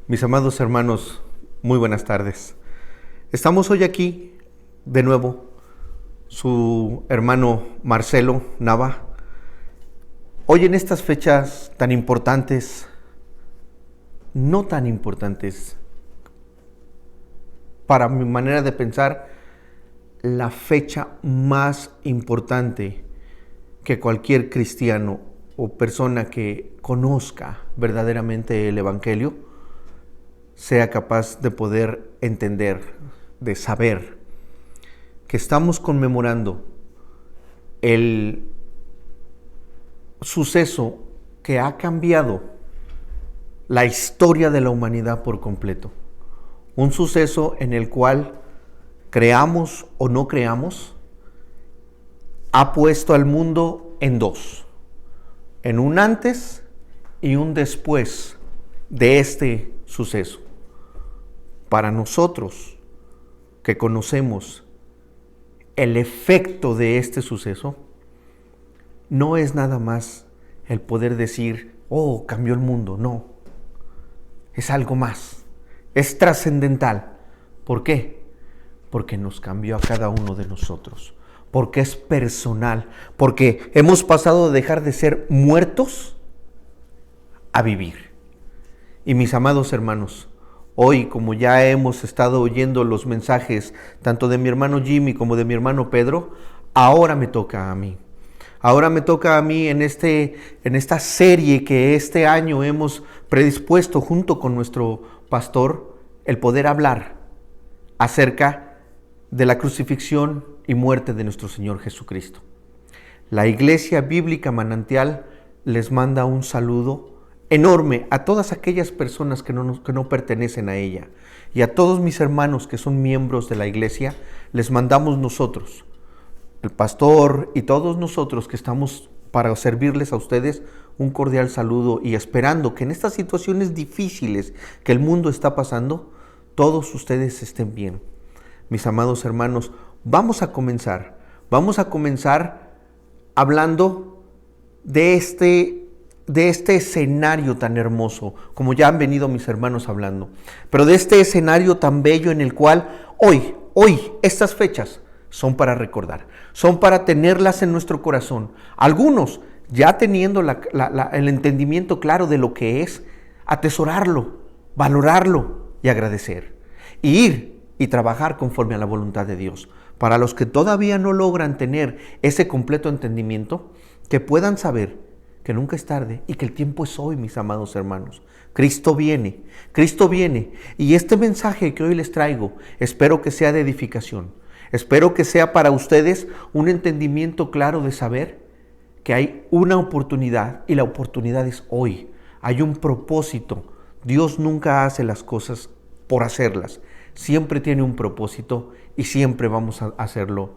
Mis amados hermanos, muy buenas tardes. Estamos hoy aquí de nuevo, su hermano Marcelo Nava. Hoy en estas fechas tan importantes, no tan importantes, para mi manera de pensar, la fecha más importante que cualquier cristiano o persona que conozca verdaderamente el Evangelio sea capaz de poder entender, de saber que estamos conmemorando el suceso que ha cambiado la historia de la humanidad por completo. Un suceso en el cual, creamos o no creamos, ha puesto al mundo en dos, en un antes y un después de este suceso. Para nosotros que conocemos el efecto de este suceso, no es nada más el poder decir, oh, cambió el mundo. No, es algo más, es trascendental. ¿Por qué? Porque nos cambió a cada uno de nosotros, porque es personal, porque hemos pasado de dejar de ser muertos a vivir. Y mis amados hermanos, hoy, como ya hemos estado oyendo los mensajes tanto de mi hermano Jimmy como de mi hermano Pedro, ahora me toca a mí. Ahora me toca a mí en esta serie que este año hemos predispuesto junto con nuestro pastor, el poder hablar acerca de la crucifixión y muerte de nuestro Señor Jesucristo. La Iglesia Bíblica Manantial les manda un saludo enorme a todas aquellas personas que no pertenecen a ella, y a todos mis hermanos que son miembros de la iglesia. Les mandamos nosotros, el pastor y todos nosotros que estamos para servirles a ustedes, un cordial saludo, y esperando que en estas situaciones difíciles que el mundo está pasando, todos ustedes estén bien. Mis amados hermanos, vamos a comenzar hablando de este escenario tan hermoso, como ya han venido mis hermanos hablando, pero de este escenario tan bello en el cual hoy, estas fechas son para recordar, son para tenerlas en nuestro corazón. Algunos, ya teniendo el entendimiento claro de lo que es, atesorarlo, valorarlo y agradecer, y ir y trabajar conforme a la voluntad de Dios. Para los que todavía no logran tener ese completo entendimiento, que puedan saber que nunca es tarde y que el tiempo es hoy, mis amados hermanos. Cristo viene, y este mensaje que hoy les traigo, espero que sea de edificación. Espero que sea para ustedes un entendimiento claro de saber que hay una oportunidad, y la oportunidad es hoy. Hay un propósito. Dios nunca hace las cosas por hacerlas. Siempre tiene un propósito y siempre vamos a hacerlo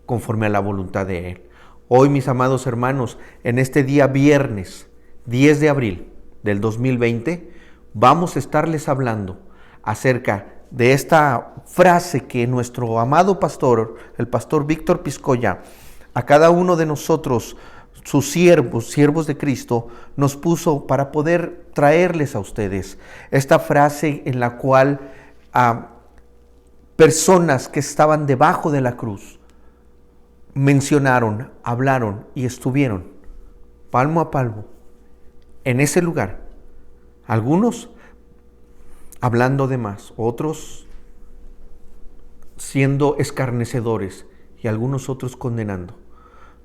conforme a la voluntad de Él. Hoy, mis amados hermanos, en este día viernes 10 de abril del 2020, vamos a estarles hablando acerca de esta frase que nuestro amado pastor, el pastor Víctor Piscoya, a cada uno de nosotros, sus siervos de Cristo, nos puso para poder traerles a ustedes esta frase en la cual personas que estaban debajo de la cruz mencionaron, hablaron y estuvieron palmo a palmo en ese lugar. Algunos hablando de más, otros siendo escarnecedores y algunos otros condenando.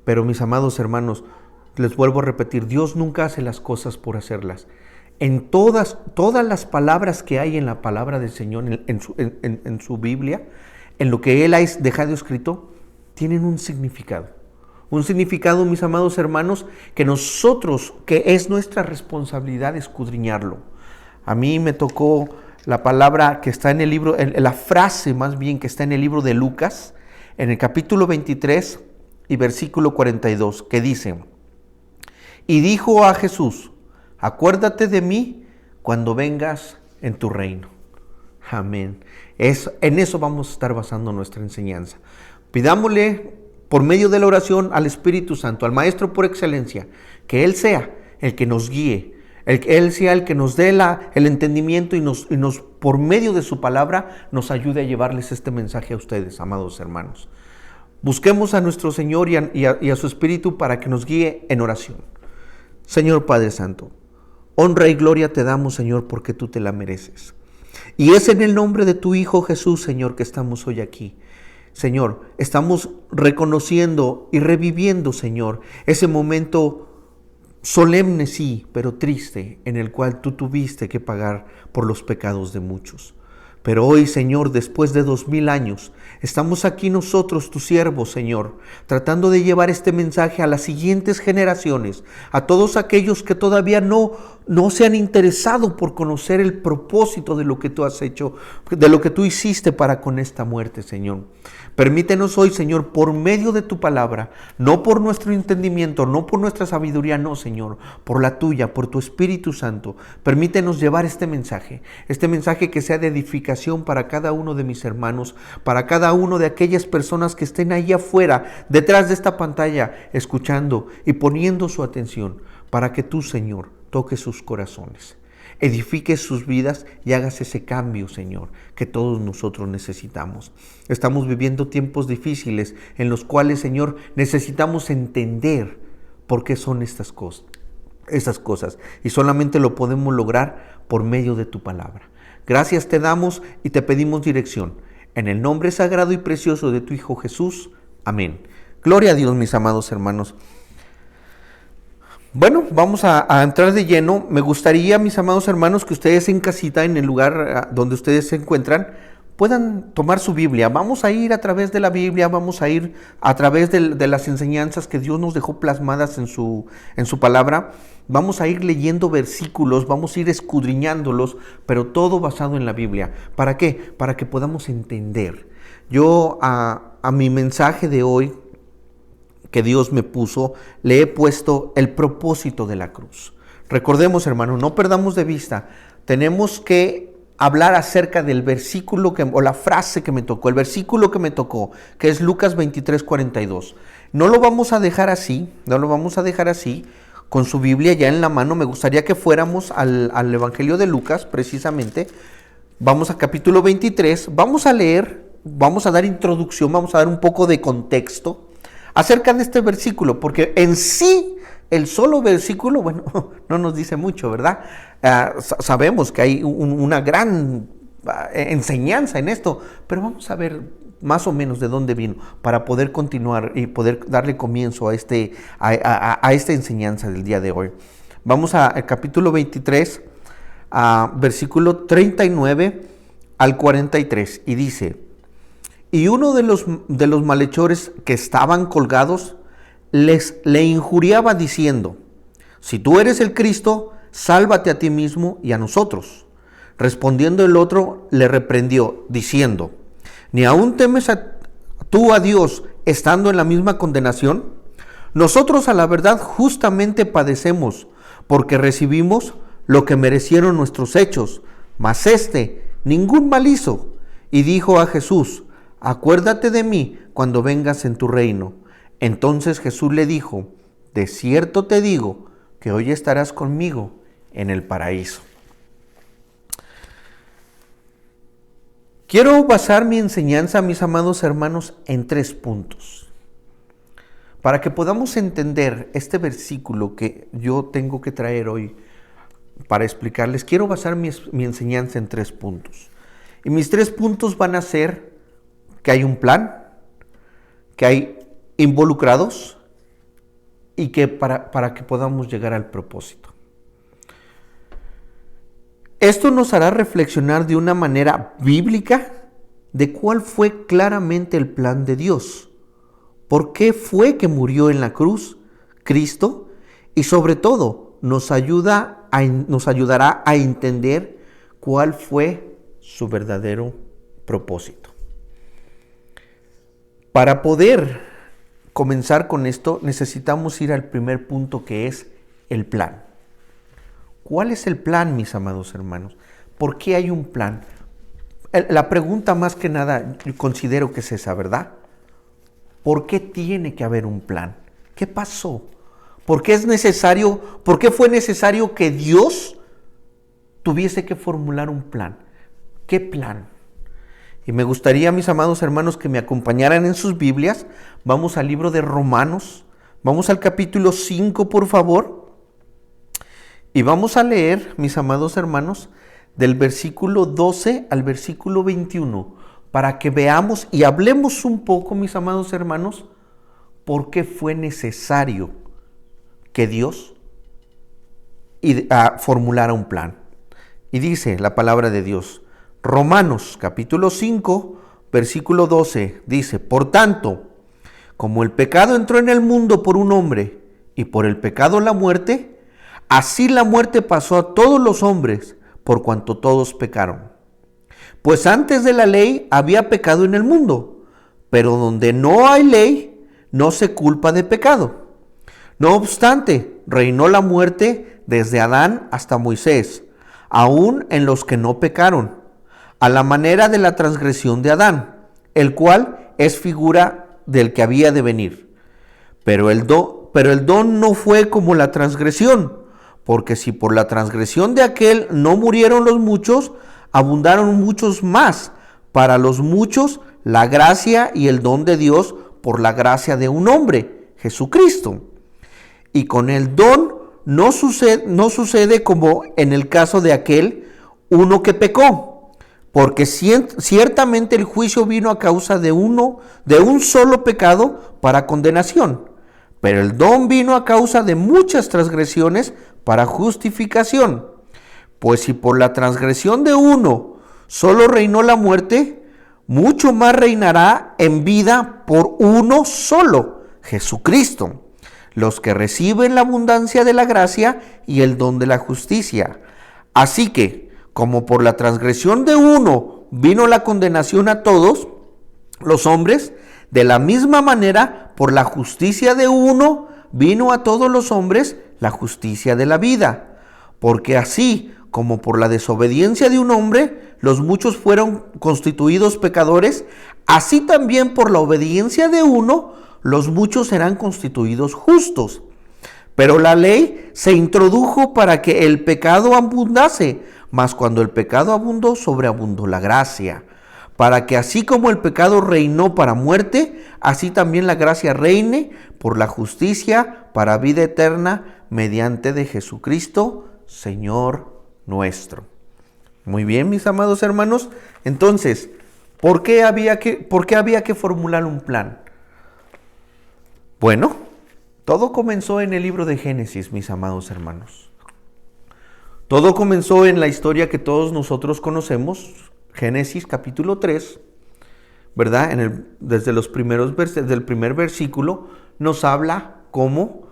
Pero mis amados hermanos, les vuelvo a repetir, Dios nunca hace las cosas por hacerlas. En todas las palabras que hay en la palabra del Señor, en su Biblia, en lo que Él ha dejado escrito, tienen un significado. Un significado, mis amados hermanos, que es nuestra responsabilidad escudriñarlo. A mí me tocó la palabra que está en el libro, la frase más bien que está en el libro de Lucas, en el capítulo 23 y versículo 42, que dice: y dijo a Jesús, acuérdate de mí cuando vengas en tu reino. Amén. En eso vamos a estar basando nuestra enseñanza. Pidámosle por medio de la oración al Espíritu Santo, al Maestro por excelencia, que Él sea el que nos guíe, Él sea el que nos dé el entendimiento y nos, por medio de su palabra, nos ayude a llevarles este mensaje a ustedes, amados hermanos. Busquemos a nuestro Señor y a su Espíritu para que nos guíe en oración. Señor Padre Santo, honra y gloria te damos, Señor, porque tú te la mereces. Y es en el nombre de tu Hijo Jesús, Señor, que estamos hoy aquí. Señor, estamos reconociendo y reviviendo, Señor, ese momento solemne, sí, pero triste, en el cual tú tuviste que pagar por los pecados de muchos. Pero hoy, Señor, después de 2000 años, estamos aquí nosotros, tus siervos, Señor, tratando de llevar este mensaje a las siguientes generaciones, a todos aquellos que todavía no se han interesado por conocer el propósito de lo que tú has hecho, de lo que tú hiciste para con esta muerte, Señor. Permítenos hoy, Señor, por medio de tu palabra, no por nuestro entendimiento, no por nuestra sabiduría, no, Señor, por la tuya, por tu Espíritu Santo. Permítenos llevar este mensaje que sea de edificación para cada uno de mis hermanos, para cada uno de aquellas personas que estén ahí afuera, detrás de esta pantalla, escuchando y poniendo su atención, para que tú, Señor, toques sus corazones, edifiques sus vidas y hagas ese cambio, Señor, que todos nosotros necesitamos. Estamos viviendo tiempos difíciles en los cuales, Señor, necesitamos entender por qué son estas cosas. Y solamente lo podemos lograr por medio de tu palabra. Gracias te damos y te pedimos dirección. En el nombre sagrado y precioso de tu Hijo Jesús. Amén. Gloria a Dios, mis amados hermanos. Bueno, vamos a entrar de lleno. Me gustaría, mis amados hermanos, que ustedes en casita, en el lugar donde ustedes se encuentran, puedan tomar su Biblia. Vamos a ir a través de la Biblia, vamos a ir a través de las enseñanzas que Dios nos dejó plasmadas en su palabra. Vamos a ir leyendo versículos, vamos a ir escudriñándolos, pero todo basado en la Biblia. ¿Para qué? Para que podamos entender. Yo a mi mensaje de hoy, que Dios me puso, le he puesto el propósito de la cruz. Recordemos, hermano, no perdamos de vista, tenemos que hablar acerca del versículo o la frase que me tocó, el versículo que me tocó, que es Lucas 23:42. No lo vamos a dejar así, con su Biblia ya en la mano. Me gustaría que fuéramos al Evangelio de Lucas, precisamente. Vamos a capítulo 23, vamos a leer, vamos a dar introducción, vamos a dar un poco de contexto acerca de este versículo, porque en sí, el solo versículo, bueno, no nos dice mucho, ¿verdad? Sabemos que hay una gran enseñanza en esto, pero vamos a ver más o menos de dónde vino, para poder continuar y poder darle comienzo a esta enseñanza del día de hoy. Vamos al capítulo 23, versículo 39 al 43, y dice: y uno de los malhechores que estaban colgados le injuriaba diciendo: si tú eres el Cristo, sálvate a ti mismo y a nosotros. Respondiendo el otro, le reprendió, diciendo: ¿ni aún temes tú a Dios estando en la misma condenación? Nosotros a la verdad justamente padecemos, porque recibimos lo que merecieron nuestros hechos, mas ningún mal hizo. Y dijo a Jesús: acuérdate de mí cuando vengas en tu reino. Entonces Jesús le dijo: de cierto te digo que hoy estarás conmigo en el paraíso. Quiero basar mi enseñanza, mis amados hermanos, en 3 puntos. Para que podamos entender este versículo que yo tengo que traer hoy para explicarles, quiero basar mi enseñanza en 3 puntos. Y mis 3 puntos van a ser que hay un plan, que hay involucrados y que para que podamos llegar al propósito. Esto nos hará reflexionar de una manera bíblica de cuál fue claramente el plan de Dios, por qué fue que murió en la cruz Cristo, y sobre todo nos ayudará a entender cuál fue su verdadero propósito. Para poder comenzar con esto, necesitamos ir al primer punto, que es el plan. ¿Cuál es el plan, mis amados hermanos? ¿Por qué hay un plan? La pregunta más que nada yo considero que es esa, ¿verdad? ¿Por qué tiene que haber un plan? ¿Qué pasó? ¿Por qué fue necesario que Dios tuviese que formular un plan? ¿Qué plan? Y me gustaría, mis amados hermanos, que me acompañaran en sus Biblias. Vamos al libro de Romanos. Vamos al capítulo 5, por favor. Y vamos a leer, mis amados hermanos, del versículo 12 al versículo 21, para que veamos y hablemos un poco, mis amados hermanos, por qué fue necesario que Dios formulara un plan. Y dice la palabra de Dios, Romanos capítulo 5, versículo 12, dice, por tanto, como el pecado entró en el mundo por un hombre, y por el pecado la muerte, así la muerte pasó a todos los hombres, por cuanto todos pecaron. Pues antes de la ley había pecado en el mundo, pero donde no hay ley, no se culpa de pecado. No obstante, reinó la muerte desde Adán hasta Moisés, aun en los que no pecaron, a la manera de la transgresión de Adán, el cual es figura del que había de venir. Pero el don no fue como la transgresión, porque si por la transgresión de aquel no murieron los muchos, abundaron muchos más. Para los muchos, la gracia y el don de Dios por la gracia de un hombre, Jesucristo. Y con el don no sucede como en el caso de aquel uno que pecó. Porque ciertamente el juicio vino a causa de un solo pecado para condenación, pero el don vino a causa de muchas transgresiones para justificación. Pues si por la transgresión de uno solo reinó la muerte, mucho más reinará en vida por uno solo, Jesucristo, los que reciben la abundancia de la gracia y el don de la justicia. Así que, como por la transgresión de uno vino la condenación a todos los hombres, de la misma manera, por la justicia de uno vino a todos los hombres la justicia de la vida. Porque así como por la desobediencia de un hombre los muchos fueron constituidos pecadores, así también por la obediencia de uno los muchos serán constituidos justos. Pero la ley se introdujo para que el pecado abundase, mas cuando el pecado abundó, sobreabundó la gracia, para que así como el pecado reinó para muerte, así también la gracia reine por la justicia para vida eterna mediante de Jesucristo, Señor nuestro. Muy bien, mis amados hermanos. Entonces, ¿por qué había que formular un plan? Bueno, todo comenzó en el libro de Génesis, mis amados hermanos. Todo comenzó en la historia que todos nosotros conocemos, Génesis capítulo 3, ¿verdad? Desde el primer versículo nos habla cómo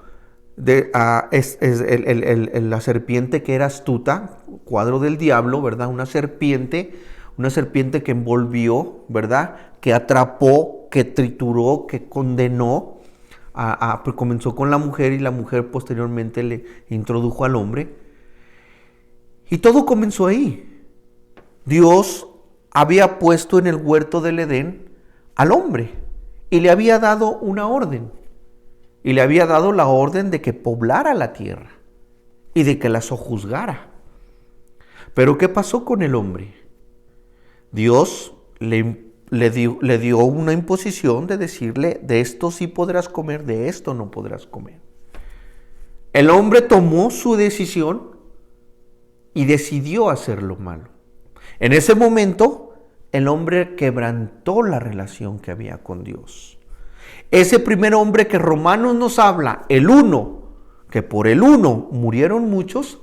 la serpiente que era astuta, cuadro del diablo, ¿verdad? Una serpiente que envolvió, ¿verdad? Que atrapó, que trituró, que condenó. Pues comenzó con la mujer y la mujer posteriormente le introdujo al hombre. Y todo comenzó ahí. Dios había puesto en el huerto del Edén al hombre y le había dado una orden. Y le había dado la orden de que poblara la tierra y de que la sojuzgara. Pero ¿qué pasó con el hombre? Dios le dio una imposición de decirle, de esto sí podrás comer, de esto no podrás comer. El hombre tomó su decisión y decidió hacer lo malo. En ese momento, el hombre quebrantó la relación que había con Dios. Ese primer hombre que Romanos nos habla, el uno, que por el uno murieron muchos,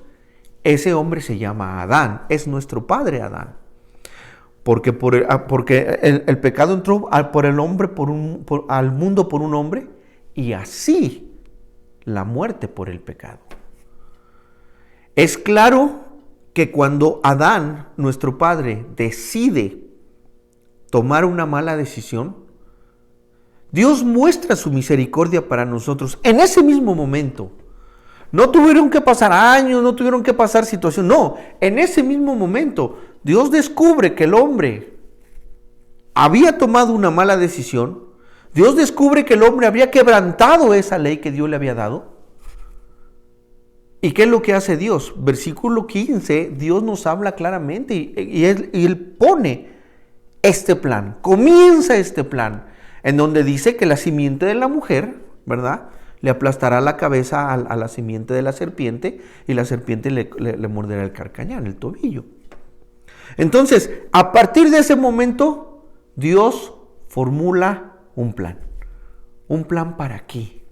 ese hombre se llama Adán, es nuestro padre Adán. Porque el pecado entró al mundo por un hombre, y así la muerte por el pecado. Es claro que cuando Adán, nuestro padre, decide tomar una mala decisión, Dios muestra su misericordia para nosotros en ese mismo momento. No tuvieron que pasar años, no tuvieron que pasar situaciones. No, en ese mismo momento Dios descubre que el hombre había tomado una mala decisión. Dios descubre que el hombre había quebrantado esa ley que Dios le había dado. ¿Y qué es lo que hace Dios? Versículo 15, Dios nos habla claramente y él pone este plan, comienza este plan, en donde dice que la simiente de la mujer, ¿verdad?, le aplastará la cabeza a la simiente de la serpiente y la serpiente le morderá el carcañán, el tobillo. Entonces, a partir de ese momento, Dios formula un plan. ¿Un plan para qué?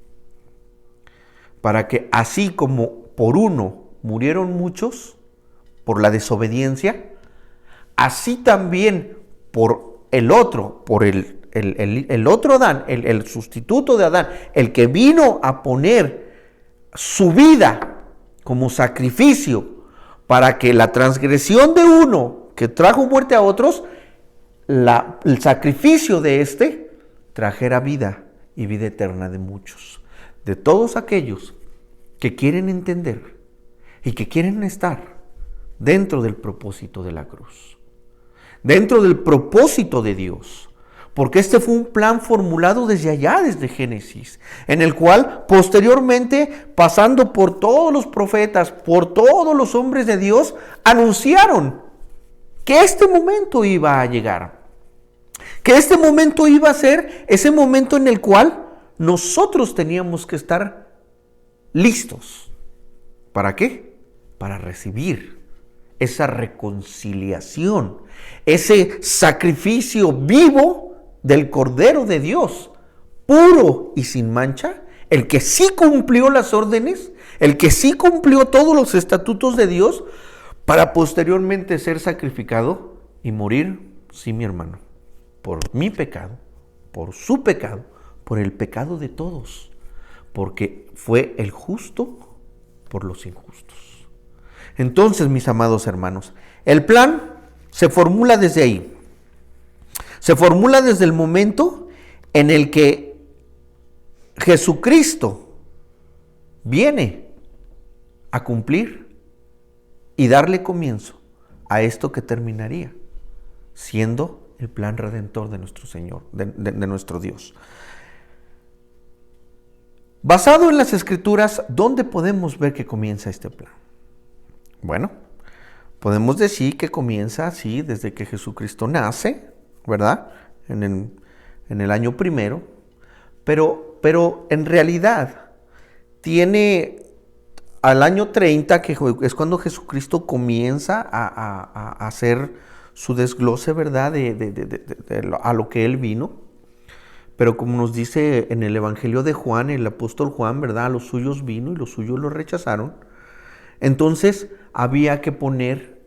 Para que así como por uno murieron muchos, por la desobediencia, así también por el otro, por el otro Adán, el sustituto de Adán, el que vino a poner su vida como sacrificio para que la transgresión de uno que trajo muerte a otros, el sacrificio de este trajera vida y vida eterna de muchos, de todos aquellos que quieren entender y que quieren estar dentro del propósito de la cruz, dentro del propósito de Dios, porque este fue un plan formulado desde allá, desde Génesis, en el cual posteriormente, pasando por todos los profetas, por todos los hombres de Dios, anunciaron que este momento iba a llegar, que este momento iba a ser ese momento en el cual nosotros teníamos que estar listos. ¿Para qué? Para recibir esa reconciliación, ese sacrificio vivo del Cordero de Dios, puro y sin mancha, el que sí cumplió las órdenes, el que sí cumplió todos los estatutos de Dios, para posteriormente ser sacrificado y morir, sí, mi hermano, por mi pecado, por su pecado, por el pecado de todos, porque fue el justo por los injustos. Entonces, mis amados hermanos, el plan se formula desde ahí. Se formula desde el momento en el que Jesucristo viene a cumplir y darle comienzo a esto que terminaría siendo el plan redentor de nuestro Señor, de nuestro Dios. Basado en las Escrituras, ¿dónde podemos ver que comienza este plan? Bueno, podemos decir que comienza así desde que Jesucristo nace, ¿verdad? En el año primero, pero en realidad tiene al año 30, que es cuando Jesucristo comienza a hacer su desglose, ¿verdad? A lo que Él vino. Pero como nos dice en el Evangelio de Juan, el apóstol Juan, ¿verdad? A los suyos vino y los suyos lo rechazaron. Entonces había que poner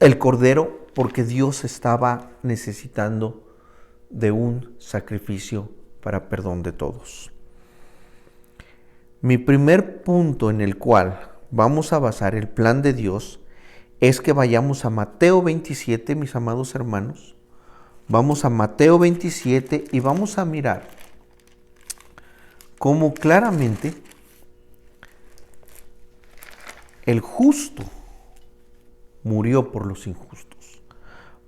el cordero porque Dios estaba necesitando de un sacrificio para perdón de todos. Mi primer punto en el cual vamos a basar el plan de Dios es que vayamos a Mateo 27, mis amados hermanos. Vamos a Mateo 27 y vamos a mirar cómo claramente el justo murió por los injustos.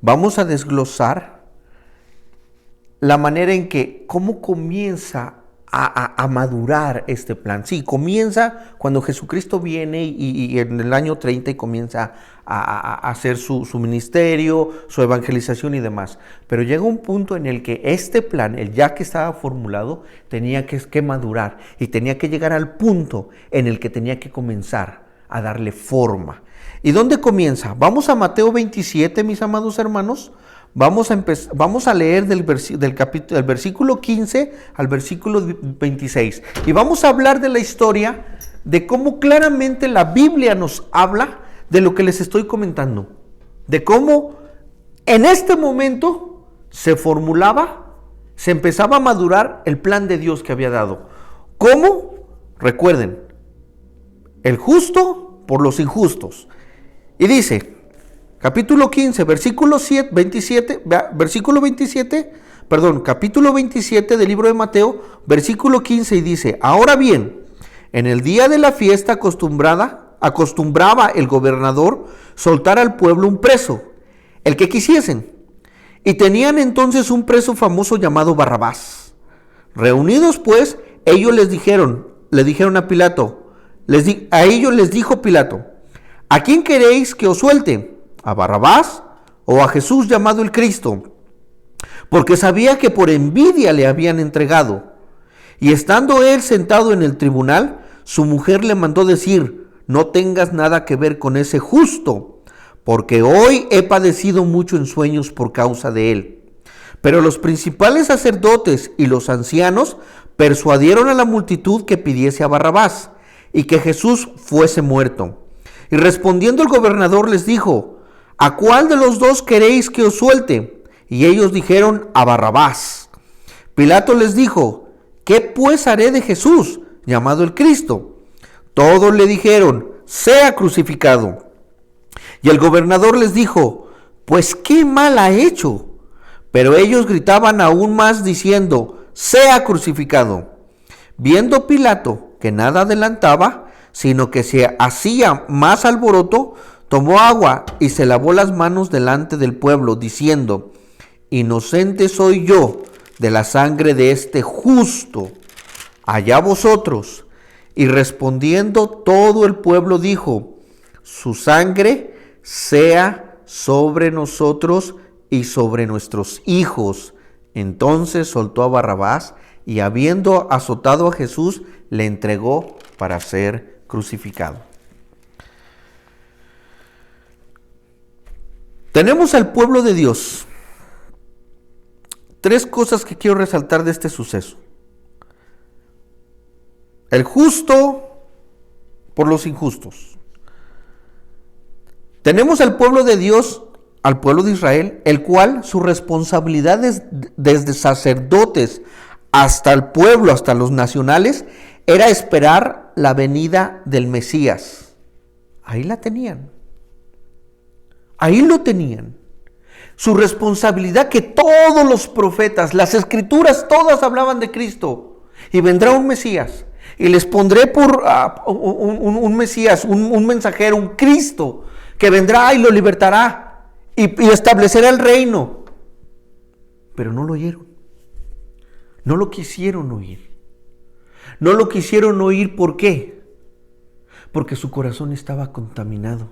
Vamos a desglosar la manera en que, cómo comienza a madurar este plan. Sí, comienza cuando Jesucristo viene y en el año 30 y comienza a hacer su ministerio, su evangelización y demás. Pero llega un punto en el que este plan, el ya que estaba formulado, tenía que madurar y tenía que llegar al punto en el que tenía que comenzar a darle forma. ¿Y dónde comienza? Vamos a Mateo 27, mis amados hermanos. Vamos a leer del versículo 15 al versículo 26. Y vamos a hablar de la historia de cómo claramente la Biblia nos habla de lo que les estoy comentando. De cómo en este momento se formulaba, se empezaba a madurar el plan de Dios que había dado. ¿Cómo? Recuerden, el justo por los injustos. Y dice, capítulo 15, capítulo 27 del libro de Mateo, versículo 15, y dice, ahora bien, en el día de la fiesta acostumbraba el gobernador soltar al pueblo un preso, el que quisiesen, y tenían entonces un preso famoso llamado Barrabás. Reunidos pues, ellos le dijeron a Pilato, A ellos les dijo Pilato: ¿a quién queréis que os suelte? ¿A Barrabás o a Jesús llamado el Cristo? Porque sabía que por envidia le habían entregado. Y estando él sentado en el tribunal, su mujer le mandó decir: no tengas nada que ver con ese justo, porque hoy he padecido mucho en sueños por causa de él. Pero los principales sacerdotes y los ancianos persuadieron a la multitud que pidiese a Barrabás y que Jesús fuese muerto. Y respondiendo el gobernador les dijo: ¿a cuál de los dos queréis que os suelte? Y ellos dijeron: a Barrabás. Pilato les dijo: ¿qué pues haré de Jesús, llamado el Cristo? Todos le dijeron: sea crucificado. Y el gobernador les dijo: pues qué mal ha hecho. Pero ellos gritaban aún más diciendo: sea crucificado. Viendo Pilato que nada adelantaba, sino que se hacía más alboroto, tomó agua y se lavó las manos delante del pueblo, diciendo: inocente soy yo de la sangre de este justo, allá vosotros. Y respondiendo todo el pueblo dijo: su sangre sea sobre nosotros y sobre nuestros hijos. Entonces soltó a Barrabás, y habiendo azotado a Jesús, le entregó para ser crucificado. Tenemos al pueblo de Dios. Tres cosas que quiero resaltar de este suceso. El justo por los injustos. Tenemos al pueblo de Dios, al pueblo de Israel, el cual su responsabilidad desde sacerdotes hasta el pueblo, hasta los nacionales, era esperar la venida del Mesías. Ahí la tenían. Ahí lo tenían. Su responsabilidad, que todos los profetas, las escrituras, todas hablaban de Cristo. Y vendrá un Mesías. Y les pondré por un Mesías, un mensajero, un Cristo, que vendrá y lo libertará y establecerá el reino. Pero no lo oyeron. No lo quisieron oír. No lo quisieron oír, ¿por qué? Porque su corazón estaba contaminado.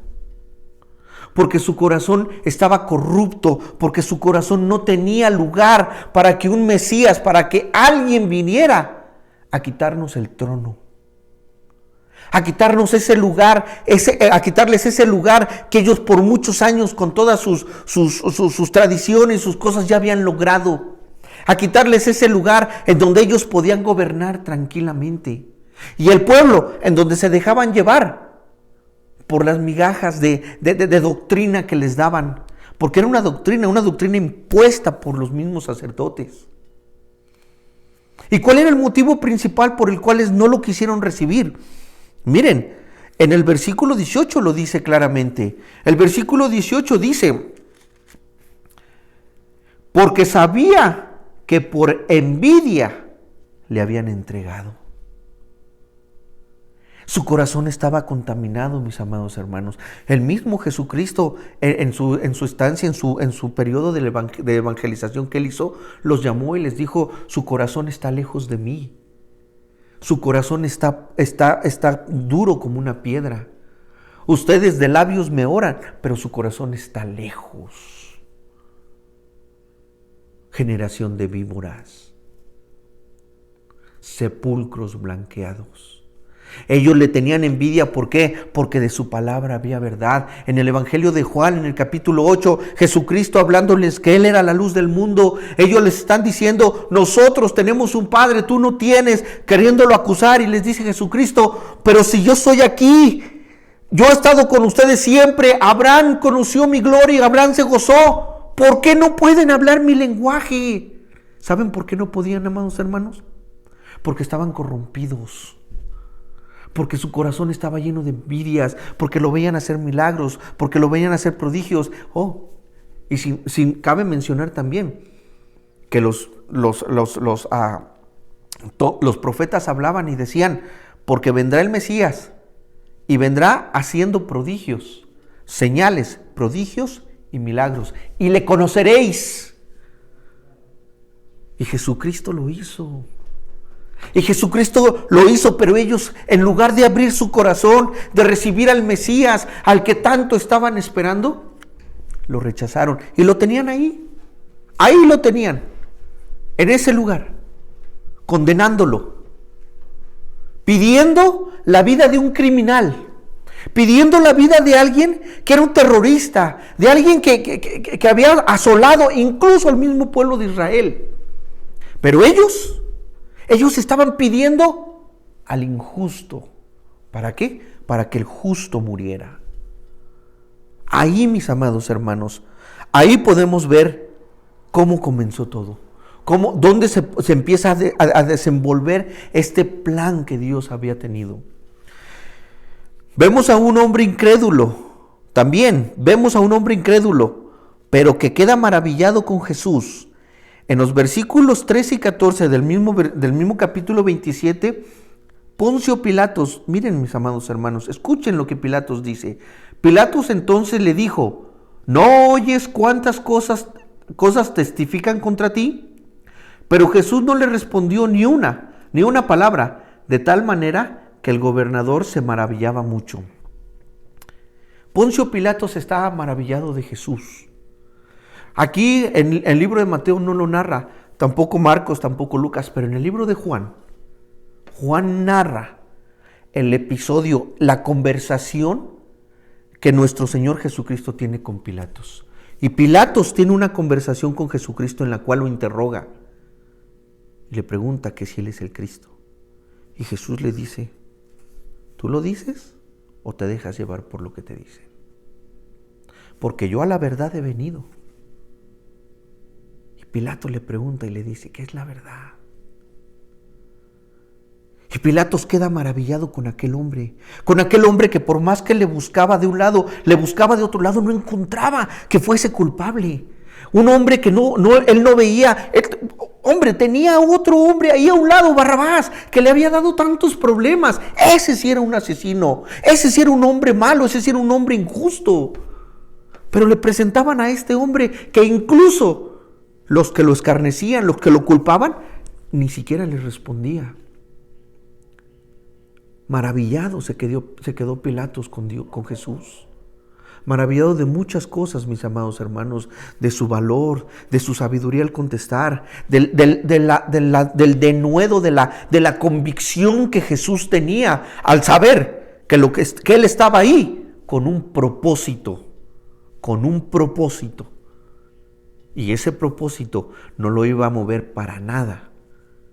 Porque su corazón estaba corrupto, porque su corazón no tenía lugar para que un Mesías, para que alguien viniera a quitarnos el trono, a quitarnos ese lugar, a quitarles ese lugar que ellos por muchos años, con todas sus tradiciones, sus cosas, ya habían logrado, a quitarles ese lugar en donde ellos podían gobernar tranquilamente, y el pueblo en donde se dejaban llevar por las migajas de doctrina que les daban, porque era una doctrina impuesta por los mismos sacerdotes. ¿Y cuál era el motivo principal por el cual no lo quisieron recibir? Miren, en el versículo 18 lo dice claramente. El versículo 18 dice: porque sabía que por envidia le habían entregado. Su corazón estaba contaminado, mis amados hermanos. El mismo Jesucristo, en su estancia, en su periodo de evangelización que él hizo, los llamó y les dijo: su corazón está lejos de mí. Su corazón está duro como una piedra. Ustedes de labios me oran, pero su corazón está lejos. Generación de víboras, sepulcros blanqueados. Ellos le tenían envidia, ¿por qué? Porque de su palabra había verdad. En el Evangelio de Juan, en el capítulo 8, Jesucristo hablándoles que Él era la luz del mundo, ellos les están diciendo: nosotros tenemos un Padre, tú no tienes, queriéndolo acusar, y les dice Jesucristo: pero si yo soy aquí, yo he estado con ustedes siempre, Abraham conoció mi gloria, Abraham se gozó, ¿por qué no pueden hablar mi lenguaje? ¿Saben por qué no podían, amados hermanos? Porque estaban corrompidos. Porque su corazón estaba lleno de envidias, porque lo veían hacer milagros, porque lo veían hacer prodigios. Y sin cabe mencionar también que los profetas hablaban y decían: porque vendrá el Mesías y vendrá haciendo prodigios, señales, prodigios y milagros, y le conoceréis. Y Jesucristo lo hizo. Y Jesucristo lo hizo, pero ellos, en lugar de abrir su corazón, de recibir al Mesías, al que tanto estaban esperando, lo rechazaron. Y lo tenían ahí. Ahí lo tenían. En ese lugar. Condenándolo. Pidiendo la vida de un criminal. Pidiendo la vida de alguien que era un terrorista. De alguien que había asolado incluso al mismo pueblo de Israel. Pero ellos estaban pidiendo al injusto. ¿Para qué? Para que el justo muriera. Ahí, mis amados hermanos, ahí podemos ver cómo comenzó todo. Dónde se empieza a desenvolver este plan que Dios había tenido. Vemos a un hombre incrédulo, también vemos a un hombre incrédulo, pero que queda maravillado con Jesús. En los versículos 13 y 14 del mismo capítulo 27, Poncio Pilatos, miren mis amados hermanos, escuchen lo que Pilatos dice. Pilatos entonces le dijo: ¿no oyes cuántas cosas testifican contra ti? Pero Jesús no le respondió ni una palabra, de tal manera que el gobernador se maravillaba mucho. Poncio Pilatos estaba maravillado de Jesús. Aquí en el libro de Mateo no lo narra, tampoco Marcos, tampoco Lucas, pero en el libro de Juan narra el episodio, la conversación que nuestro Señor Jesucristo tiene con Pilatos. Y Pilatos tiene una conversación con Jesucristo en la cual lo interroga y le pregunta que si Él es el Cristo. Y Jesús le dice: ¿tú lo dices o te dejas llevar por lo que te dicen? Porque yo a la verdad he venido. Y Pilato le pregunta y le dice: ¿qué es la verdad? Y Pilatos queda maravillado con aquel hombre que por más que le buscaba de un lado, le buscaba de otro lado, no encontraba que fuese culpable. Un hombre que él no veía. Hombre, tenía otro hombre ahí a un lado, Barrabás, que le había dado tantos problemas. Ese sí era un asesino, ese sí era un hombre malo, ese sí era un hombre injusto. Pero le presentaban a este hombre que incluso los que lo escarnecían, los que lo culpaban, ni siquiera les respondía. Maravillado se quedó Pilatos con Jesús. Maravillado de muchas cosas, mis amados hermanos, de su valor, de su sabiduría al contestar, del denuedo, de la convicción que Jesús tenía al saber que Él estaba ahí con un propósito. Y ese propósito no lo iba a mover para nada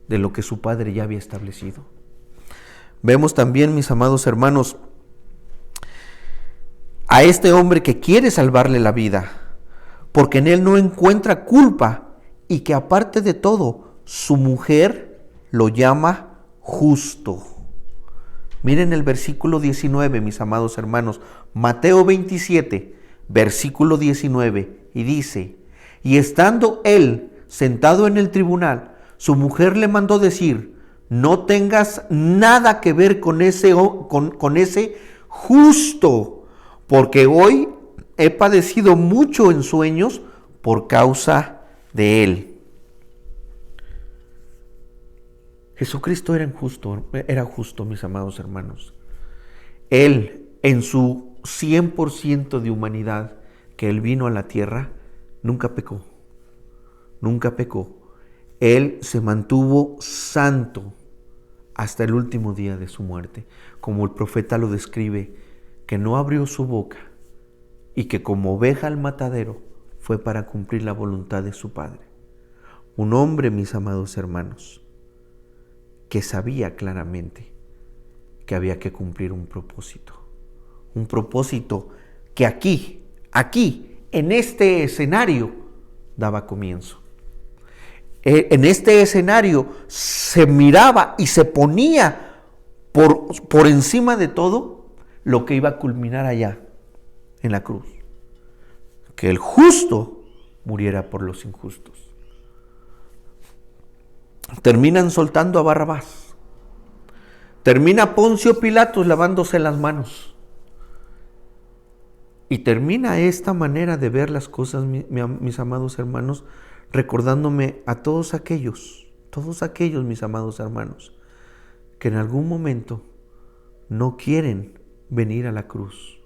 de lo que su Padre ya había establecido. Vemos también, mis amados hermanos, a este hombre que quiere salvarle la vida, porque en él no encuentra culpa y que aparte de todo, su mujer lo llama justo. Miren el versículo 19, mis amados hermanos, Mateo 27, versículo 19, y dice: y estando él sentado en el tribunal, su mujer le mandó decir: no tengas nada que ver con ese justo, porque hoy he padecido mucho en sueños por causa de él. Jesucristo era justo, mis amados hermanos. Él, en su 100% de humanidad, que Él vino a la tierra, nunca pecó. Él se mantuvo santo hasta el último día de su muerte, como el profeta lo describe, que no abrió su boca y que como oveja al matadero fue para cumplir la voluntad de su Padre. Un hombre, mis amados hermanos, que sabía claramente que había que cumplir un propósito que aquí, en este escenario, daba comienzo. En este escenario se miraba y se ponía por encima de todo lo que iba a culminar allá en la cruz. Que el justo muriera por los injustos. Terminan soltando a Barrabás. Termina Poncio Pilatos lavándose las manos. Y termina esta manera de ver las cosas, mis amados hermanos, recordándome a todos aquellos todos aquellos, mis amados hermanos, que en algún momento no quieren venir a la cruz,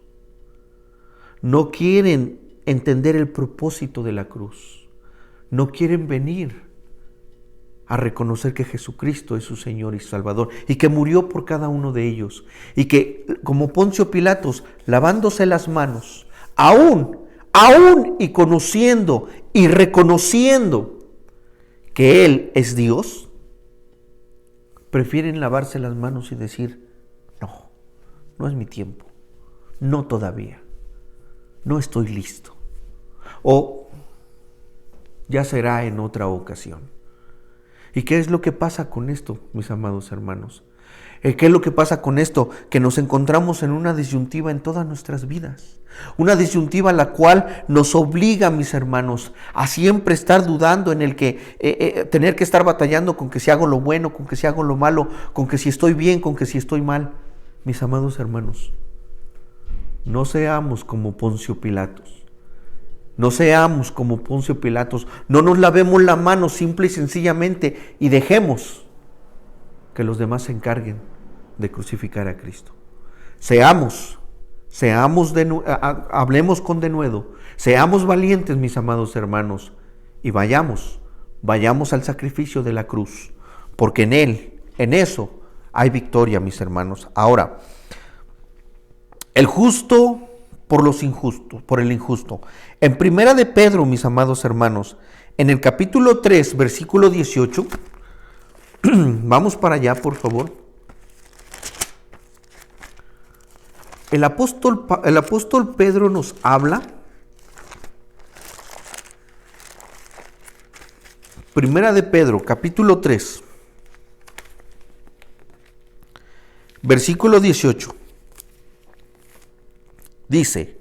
no quieren entender el propósito de la cruz, no quieren venir a reconocer que Jesucristo es su Señor y Salvador y que murió por cada uno de ellos y que, como Poncio Pilatos, lavándose las manos, aún y conociendo y reconociendo que Él es Dios, prefieren lavarse las manos y decir: no, no es mi tiempo, no todavía, no estoy listo, o ya será en otra ocasión. ¿Y qué es lo que pasa con esto, mis amados hermanos? ¿Qué es lo que pasa con esto? Que nos encontramos en una disyuntiva en todas nuestras vidas. Una disyuntiva la cual nos obliga, mis hermanos, a siempre estar dudando, en el que tener que estar batallando con que si hago lo bueno, con que si hago lo malo, con que si estoy bien, con que si estoy mal. Mis amados hermanos, no seamos como Poncio Pilatos. No seamos como Poncio Pilatos, no nos lavemos la mano simple y sencillamente y dejemos que los demás se encarguen de crucificar a Cristo. Hablemos con denuedo, seamos valientes, mis amados hermanos, y vayamos al sacrificio de la cruz, porque en eso hay victoria, mis hermanos. Ahora, el justo por los injustos, por el injusto. En Primera de Pedro, mis amados hermanos, en el capítulo 3, versículo 18, vamos para allá, por favor. El apóstol Pedro nos habla. Primera de Pedro, capítulo 3, versículo 18. Dice: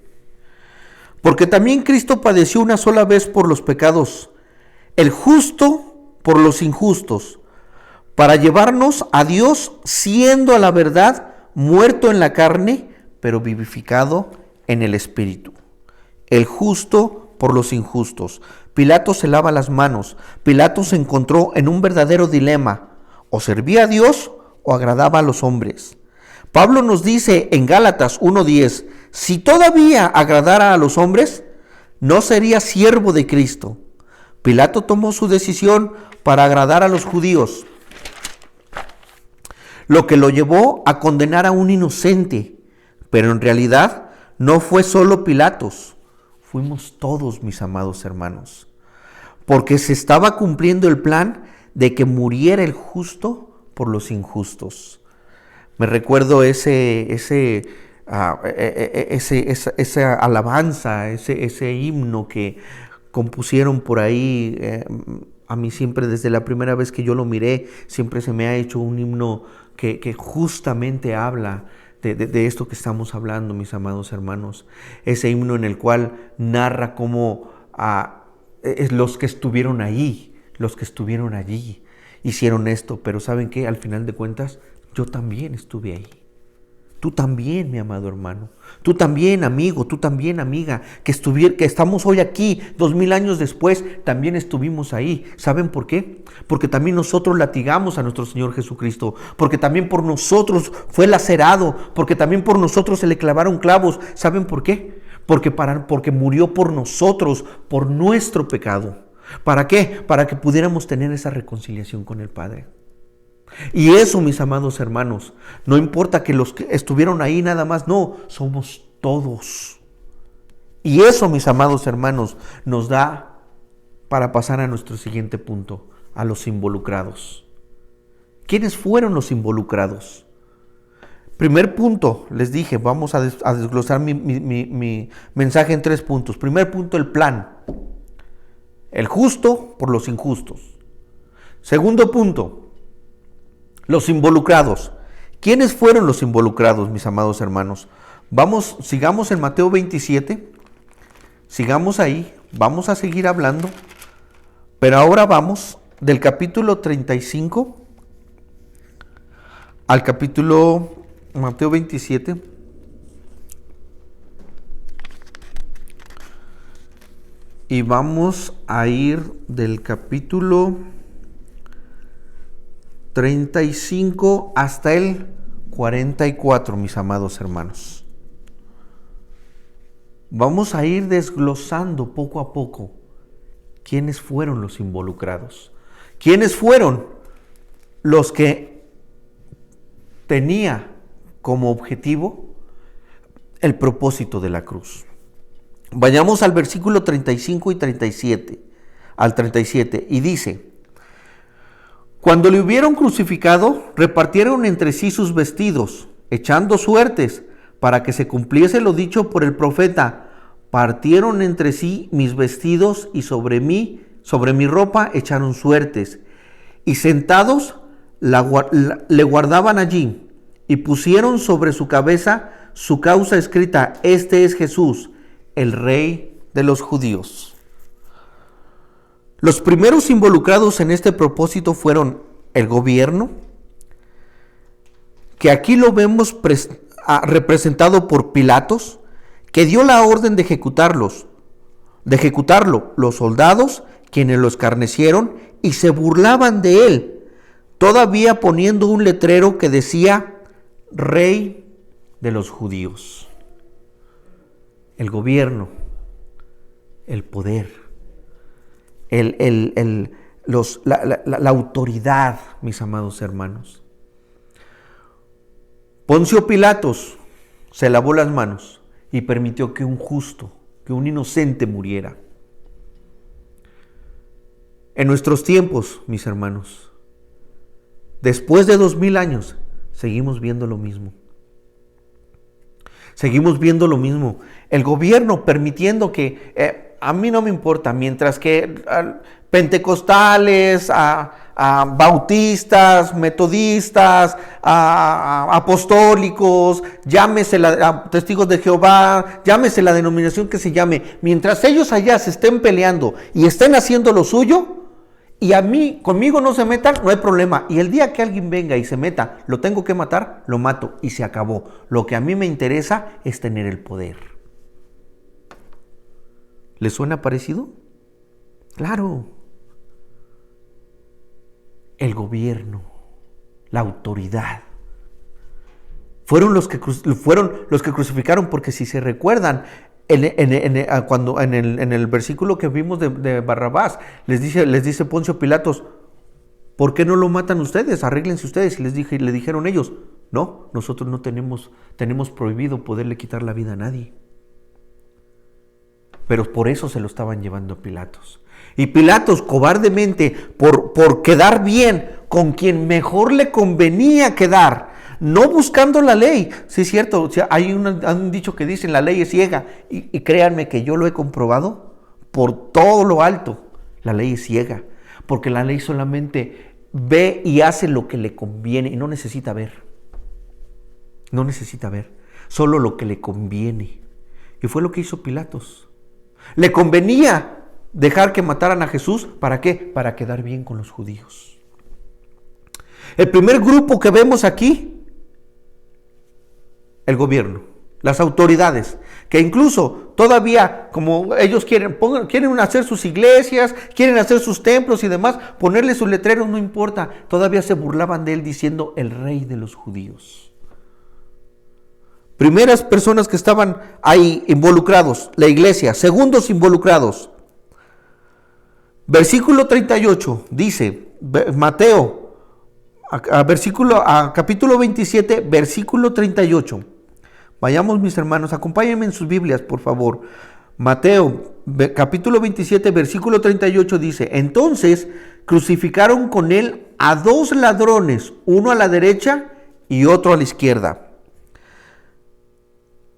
porque también Cristo padeció una sola vez por los pecados, el justo por los injustos, para llevarnos a Dios, siendo a la verdad muerto en la carne, pero vivificado en el Espíritu. El justo por los injustos. Pilato se lava las manos. Pilato se encontró en un verdadero dilema: o servía a Dios o agradaba a los hombres. Pablo nos dice en Gálatas 1:10, si todavía agradara a los hombres, no sería siervo de Cristo. Pilato tomó su decisión para agradar a los judíos, lo que lo llevó a condenar a un inocente. Pero en realidad no fue solo Pilatos, fuimos todos, mis amados hermanos, porque se estaba cumpliendo el plan de que muriera el justo por los injustos. Me recuerdo esa alabanza, ese himno que compusieron por ahí. A mí siempre, desde la primera vez que yo lo miré, siempre se me ha hecho un himno que justamente habla de esto que estamos hablando, mis amados hermanos. Ese himno en el cual narra cómo los que estuvieron allí hicieron esto, pero ¿saben qué? Al final de cuentas, yo también estuve ahí. Tú también, mi amado hermano. Tú también, amigo. Tú también, amiga. Que estamos hoy aquí, 2000 años después, también estuvimos ahí. ¿Saben por qué? Porque también nosotros latigamos a nuestro Señor Jesucristo. Porque también por nosotros fue lacerado. Porque también por nosotros se le clavaron clavos. ¿Saben por qué? Porque murió por nosotros, por nuestro pecado. ¿Para qué? Para que pudiéramos tener esa reconciliación con el Padre. Y eso, mis amados hermanos, no importa que los que estuvieron ahí nada más, no, somos todos. Y eso, mis amados hermanos, nos da para pasar a nuestro siguiente punto, a los involucrados. ¿Quiénes fueron los involucrados? Primer punto, les dije, vamos a desglosar mi mensaje en 3 puntos. Primer punto, el plan. El justo por los injustos. Segundo punto, los involucrados. ¿Quiénes fueron los involucrados, mis amados hermanos? Sigamos en Mateo 27. Sigamos ahí. Vamos a seguir hablando. Pero ahora vamos del capítulo 35 al capítulo Mateo 27. Y vamos a ir del capítulo 35 hasta el 44, mis amados hermanos. Vamos a ir desglosando poco a poco quiénes fueron los involucrados, quiénes fueron los que tenía como objetivo el propósito de la cruz. Vayamos al versículo 35 y 37, al 37, y dice: cuando le hubieron crucificado, repartieron entre sí sus vestidos, echando suertes, para que se cumpliese lo dicho por el profeta: partieron entre sí mis vestidos y sobre mi ropa echaron suertes. Y sentados le guardaban allí, y pusieron sobre su cabeza su causa escrita: este es Jesús, el Rey de los judíos. Los primeros involucrados en este propósito fueron el gobierno, que aquí lo vemos representado por Pilatos, que dio la orden de ejecutarlo, los soldados, quienes lo escarnecieron y se burlaban de él, todavía poniendo un letrero que decía: Rey de los judíos. El gobierno, el poder, la autoridad, mis amados hermanos. Poncio Pilatos se lavó las manos y permitió que un justo, que un inocente muriera. En nuestros tiempos, mis hermanos, después de 2000 años, seguimos viendo lo mismo. Seguimos viendo lo mismo. El gobierno permitiendo que, a mí no me importa, mientras que pentecostales, bautistas, metodistas, apostólicos, llámese testigos de Jehová, llámese la denominación que se llame, mientras ellos allá se estén peleando y estén haciendo lo suyo, y conmigo no se metan, no hay problema. Y el día que alguien venga y se meta, lo tengo que matar, lo mato y se acabó. Lo que a mí me interesa es tener el poder. ¿Les suena parecido? Claro. El gobierno, la autoridad, fueron los que crucificaron, porque si se recuerdan, cuando en el versículo que vimos de Barrabás, les dice Poncio Pilatos: ¿por qué no lo matan ustedes? Arréglense ustedes. Y le dijeron ellos: no, nosotros no tenemos prohibido poderle quitar la vida a nadie. Pero por eso se lo estaban llevando a Pilatos. Y Pilatos, cobardemente, por quedar bien con quien mejor le convenía quedar, no buscando la ley. Sí, es cierto, o sea, hay un dicho que dice: la ley es ciega. Y créanme que yo lo he comprobado por todo lo alto. La ley es ciega, porque la ley solamente ve y hace lo que le conviene y no necesita ver. No necesita ver, solo lo que le conviene. Y fue lo que hizo Pilatos. Le convenía dejar que mataran a Jesús. ¿Para qué? Para quedar bien con los judíos. El primer grupo que vemos aquí, el gobierno, las autoridades, que incluso todavía, como ellos quieren hacer sus iglesias, quieren hacer sus templos y demás, ponerle sus letreros, no importa, todavía se burlaban de él diciendo: el Rey de los judíos. Primeras personas que estaban ahí involucrados, la iglesia. Segundos involucrados. Versículo 38 dice, Mateo, capítulo 27, versículo 38. Vayamos, mis hermanos, acompáñenme en sus Biblias, por favor. Mateo, capítulo 27, versículo 38 dice: entonces crucificaron con él a 2 ladrones, uno a la derecha y otro a la izquierda.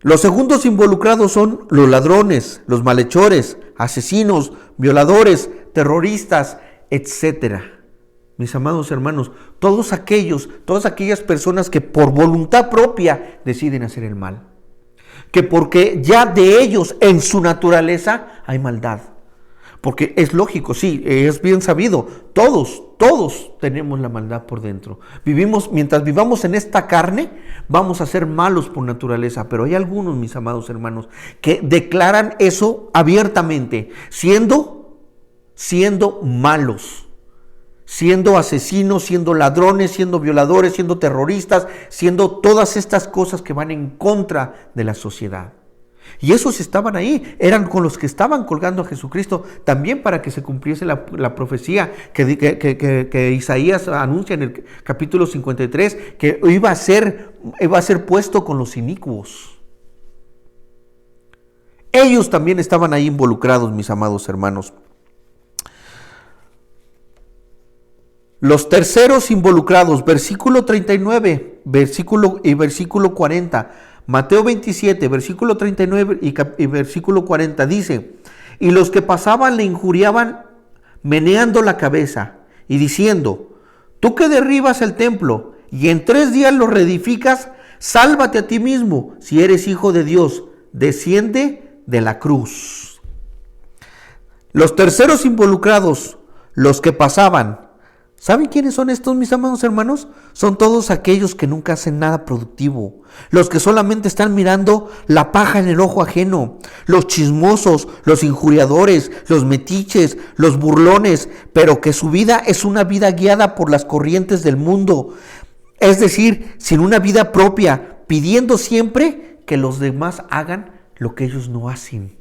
Los segundos involucrados son los ladrones, los malhechores, asesinos, violadores, terroristas, etcétera. Mis amados hermanos, todas aquellas personas que por voluntad propia deciden hacer el mal, que porque ya de ellos en su naturaleza hay maldad. Porque es lógico, sí, es bien sabido, todos tenemos la maldad por dentro. Mientras vivamos en esta carne, vamos a ser malos por naturaleza, pero hay algunos, mis amados hermanos, que declaran eso abiertamente, siendo malos, siendo asesinos, siendo ladrones, siendo violadores, siendo terroristas, siendo todas estas cosas que van en contra de la sociedad. Y esos estaban ahí, eran con los que estaban colgando a Jesucristo, también para que se cumpliese la profecía que Isaías anuncia en el capítulo 53, que iba a ser puesto con los inicuos. Ellos también estaban ahí involucrados, mis amados hermanos. Los terceros involucrados, versículo 39 y versículo 40. Mateo 27, versículo 39 y versículo 40 dice: y los que pasaban le injuriaban meneando la cabeza y diciendo: tú que derribas el templo y en 3 días lo reedificas, sálvate a ti mismo, si eres hijo de Dios, desciende de la cruz. Los terceros involucrados, los que pasaban, ¿saben quiénes son estos, mis amados hermanos? Son todos aquellos que nunca hacen nada productivo, los que solamente están mirando la paja en el ojo ajeno, los chismosos, los injuriadores, los metiches, los burlones, pero que su vida es una vida guiada por las corrientes del mundo, es decir, sin una vida propia, pidiendo siempre que los demás hagan lo que ellos no hacen.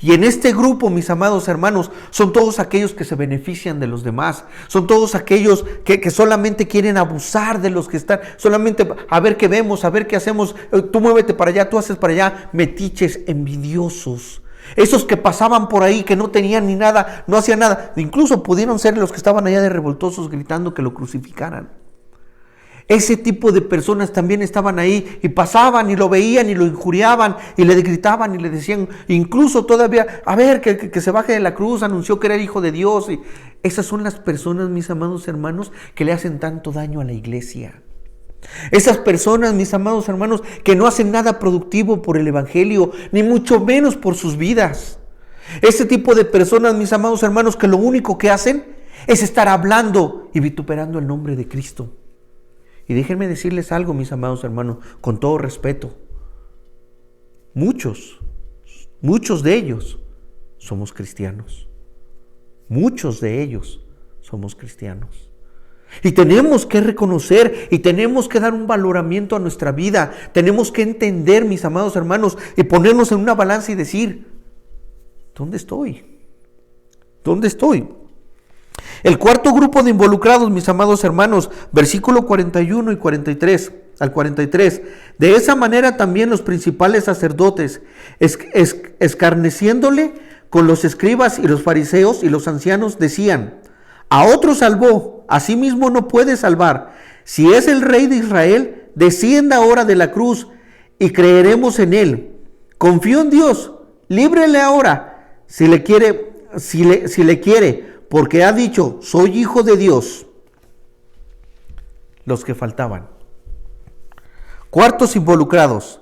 Y en este grupo, mis amados hermanos, son todos aquellos que se benefician de los demás, son todos aquellos que solamente quieren abusar de los que están, solamente a ver qué vemos, a ver qué hacemos, tú muévete para allá, tú haces para allá, metiches, envidiosos. Esos que pasaban por ahí, que no tenían ni nada, no hacían nada, incluso pudieron ser los que estaban allá de revoltosos gritando que lo crucificaran. Ese tipo de personas también estaban ahí y pasaban y lo veían y lo injuriaban y le gritaban y le decían, incluso todavía, a ver, que se baje de la cruz, anunció que era hijo de Dios. Y esas son las personas, mis amados hermanos, que le hacen tanto daño a la iglesia. Esas personas, mis amados hermanos, que no hacen nada productivo por el evangelio, ni mucho menos por sus vidas. Ese tipo de personas, mis amados hermanos, que lo único que hacen es estar hablando y vituperando el nombre de Cristo. Y déjenme decirles algo, mis amados hermanos, con todo respeto. Muchos de ellos somos cristianos. Muchos de ellos somos cristianos. Y tenemos que reconocer y tenemos que dar un valoramiento a nuestra vida. Tenemos que entender, mis amados hermanos, y ponernos en una balanza y decir, ¿dónde estoy? ¿Dónde estoy? El cuarto grupo de involucrados, mis amados hermanos, versículo 41 y 43 al 43. De esa manera también los principales sacerdotes, escarneciéndole con los escribas y los fariseos y los ancianos, decían: a otro salvó, a sí mismo no puede salvar. Si es el Rey de Israel, descienda ahora de la cruz y creeremos en él. Confío en Dios, líbrele ahora, si le quiere, porque ha dicho, soy hijo de Dios. Los que faltaban. Cuartos involucrados: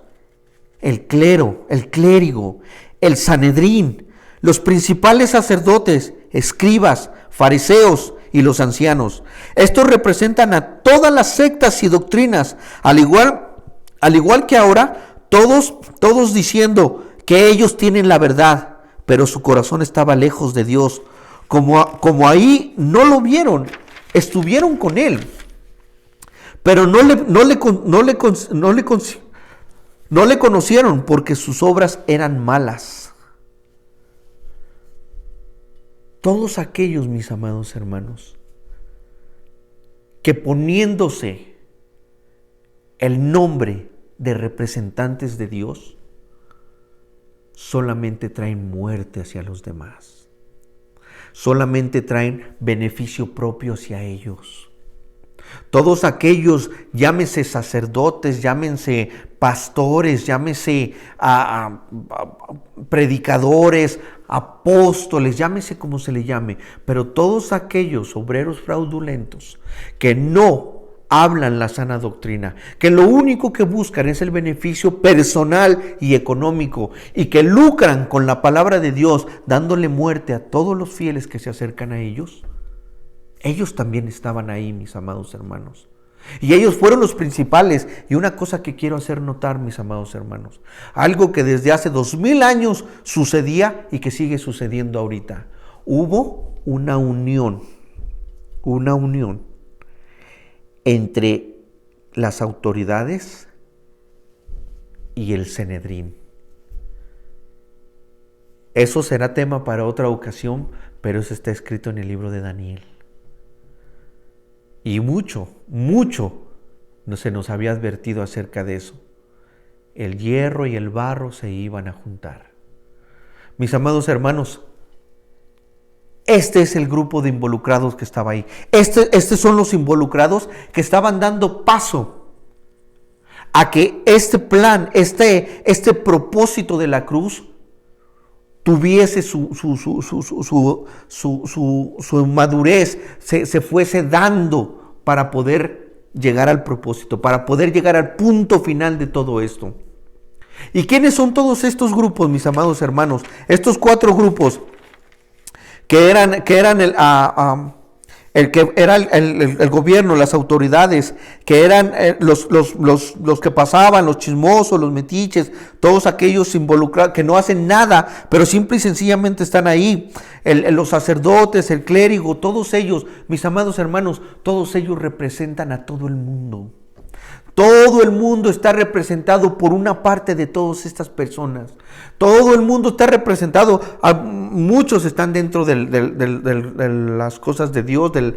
el clero, el clérigo, el Sanedrín, los principales sacerdotes, escribas, fariseos y los ancianos. Estos representan a todas las sectas y doctrinas, al igual que ahora, todos diciendo que ellos tienen la verdad, pero su corazón estaba lejos de Dios. Como ahí no lo vieron, estuvieron con él, pero no le conocieron porque sus obras eran malas. Todos aquellos, mis amados hermanos, que poniéndose el nombre de representantes de Dios, solamente traen muerte hacia los demás. Solamente traen beneficio propio hacia ellos. Todos aquellos, llámese sacerdotes, llámense pastores, llámese predicadores, apóstoles, llámese como se le llame, pero todos aquellos obreros fraudulentos que no hablan la sana doctrina, que lo único que buscan es el beneficio personal y económico y que lucran con la palabra de Dios, dándole muerte a todos los fieles que se acercan a ellos, ellos también estaban ahí, mis amados hermanos. Y ellos fueron los principales. Y una cosa que quiero hacer notar, mis amados hermanos, algo que desde hace 2000 años sucedía y que sigue sucediendo ahorita. Hubo una unión una unión entre las autoridades y el Sanedrín. Eso será tema para otra ocasión, pero eso está escrito en el libro de Daniel. Y mucho no se nos había advertido acerca de eso. El hierro y el barro se iban a juntar. Mis amados hermanos, este es el grupo de involucrados que estaba ahí. Estos son los involucrados que estaban dando paso a que este plan, este propósito de la cruz tuviese su madurez, se fuese dando para poder llegar al propósito, para poder llegar al punto final de todo esto. ¿Y quiénes son todos estos grupos, mis amados hermanos? Estos 4 grupos que eran el gobierno, las autoridades, que eran los que pasaban, los chismosos, los metiches, todos aquellos involucrados que no hacen nada, pero simple y sencillamente están ahí. Los sacerdotes, el clérigo, todos ellos, mis amados hermanos, todos ellos representan a todo el mundo. Todo el mundo está representado por una parte de todas estas personas. Todo el mundo está representado. Muchos están dentro de las cosas de Dios, de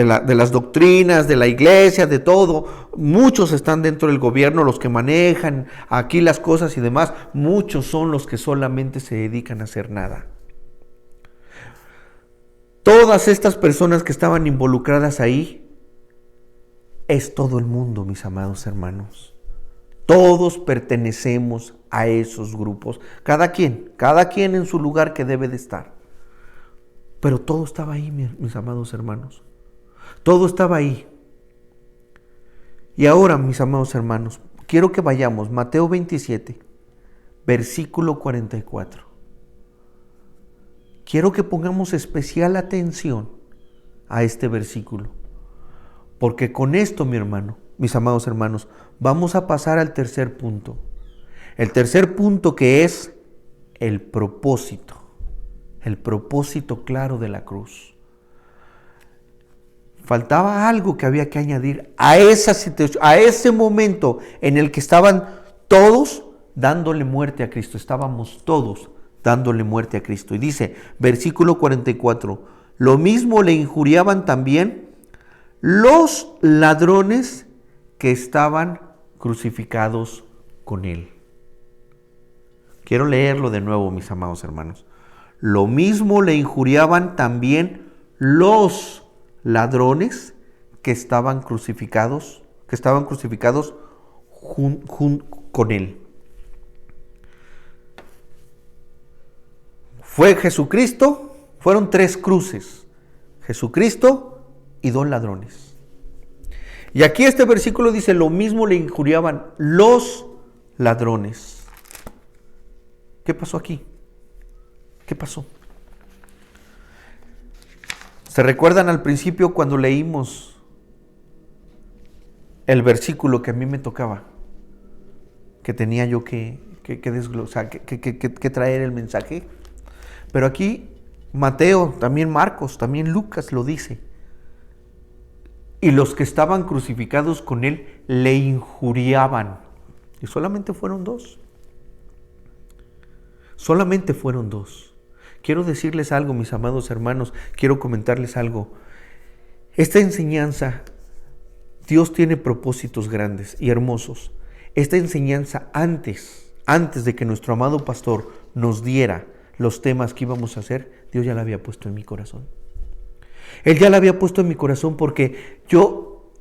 las doctrinas, de la iglesia, de todo. Muchos están dentro del gobierno, los que manejan aquí las cosas y demás. Muchos son los que solamente se dedican a hacer nada. Todas estas personas que estaban involucradas ahí, es todo el mundo, mis amados hermanos. Todos pertenecemos a esos grupos. Cada quien en su lugar que debe de estar. Pero todo estaba ahí, mis amados hermanos. Todo estaba ahí. Y ahora, mis amados hermanos, quiero que vayamos, Mateo 27, versículo 44. Quiero que pongamos especial atención a este versículo. Porque con esto, mis amados hermanos, vamos a pasar al tercer punto. El tercer punto, que es el propósito claro de la cruz. Faltaba algo que había que añadir a esa situación, a ese momento en el que estaban todos dándole muerte a Cristo. Estábamos todos dándole muerte a Cristo. Y dice, versículo 44, lo mismo le injuriaban también los ladrones que estaban crucificados con él. Quiero leerlo de nuevo, mis amados hermanos. Lo mismo le injuriaban también los ladrones que estaban crucificados con él. Fue Jesucristo, fueron 3 cruces. Jesucristo y 2 ladrones. Y aquí este versículo dice, lo mismo le injuriaban los ladrones. ¿Qué pasó aquí? ¿Qué pasó? ¿Se recuerdan al principio cuando leímos el versículo que a mí me tocaba? Que tenía yo que desglosar, que traer el mensaje. Pero aquí Mateo, también Marcos, también Lucas lo dice. Y los que estaban crucificados con él le injuriaban. Y solamente fueron 2. Solamente fueron 2. Quiero decirles algo, mis amados hermanos. Quiero comentarles algo. Esta enseñanza, Dios tiene propósitos grandes y hermosos. Esta enseñanza antes de que nuestro amado pastor nos diera los temas que íbamos a hacer, Dios ya la había puesto en mi corazón. Él ya la había puesto en mi corazón porque yo,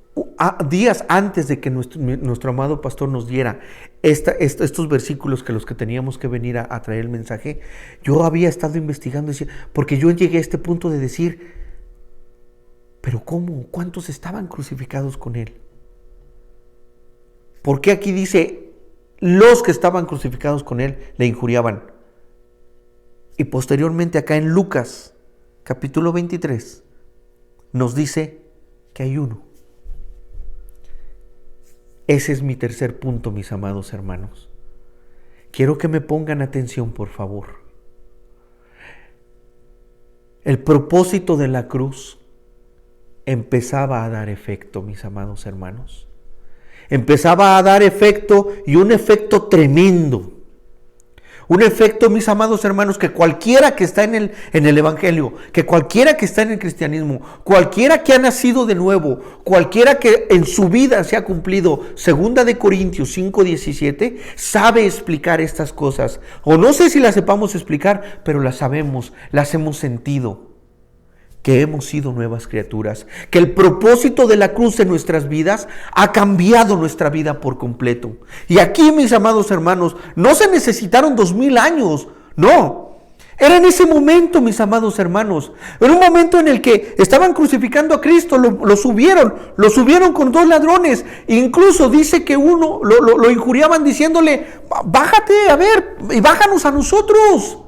días antes de que nuestro amado pastor nos diera estos versículos, que los que teníamos que venir a traer el mensaje, yo había estado investigando, porque yo llegué a este punto de decir, pero ¿cómo? ¿Cuántos estaban crucificados con él? ¿Por qué aquí dice, los que estaban crucificados con él le injuriaban? Y posteriormente acá en Lucas, capítulo 23, nos dice que hay uno. Ese es mi tercer punto, mis amados hermanos. Quiero que me pongan atención, por favor. El propósito de la cruz empezaba a dar efecto, mis amados hermanos. Empezaba a dar efecto, y un efecto tremendo. Un efecto, mis amados hermanos, que cualquiera que está en el Evangelio, que cualquiera que está en el cristianismo, cualquiera que ha nacido de nuevo, cualquiera que en su vida se ha cumplido, 2 Corintios 5:17, sabe explicar estas cosas. O no sé si las sepamos explicar, pero las sabemos, las hemos sentido. Que hemos sido nuevas criaturas, que el propósito de la cruz en nuestras vidas ha cambiado nuestra vida por completo. Y aquí, mis amados hermanos, no se necesitaron 2000 años, no. Era en ese momento, mis amados hermanos, en un momento en el que estaban crucificando a Cristo, lo subieron con 2 ladrones. Incluso dice que uno lo injuriaban diciéndole: bájate, a ver, y bájanos a nosotros.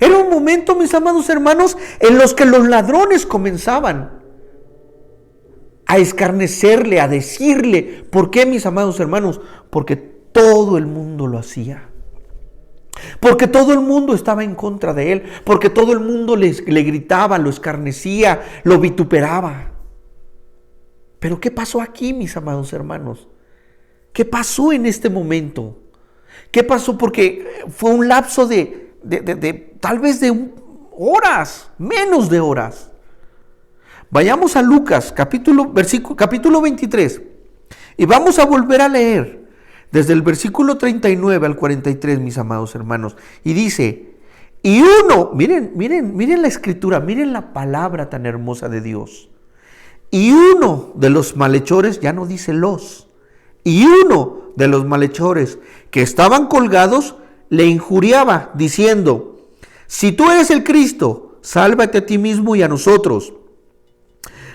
Era un momento, mis amados hermanos, en los que los ladrones comenzaban a escarnecerle, a decirle. ¿Por qué, mis amados hermanos? Porque todo el mundo lo hacía. Porque todo el mundo estaba en contra de él. Porque todo el mundo le gritaba, lo escarnecía, lo vituperaba. Pero ¿qué pasó aquí, mis amados hermanos? ¿Qué pasó en este momento? ¿Qué pasó? Porque fue un lapso de tal vez de horas, menos de horas. Vayamos a Lucas, capítulo 23, y vamos a volver a leer desde el versículo 39 al 43, mis amados hermanos. Y dice: y uno, miren la escritura, miren la palabra tan hermosa de Dios. Y uno de los malhechores, ya no dice los, y uno de los malhechores que estaban colgados le injuriaba, diciendo: si tú eres el Cristo, sálvate a ti mismo y a nosotros.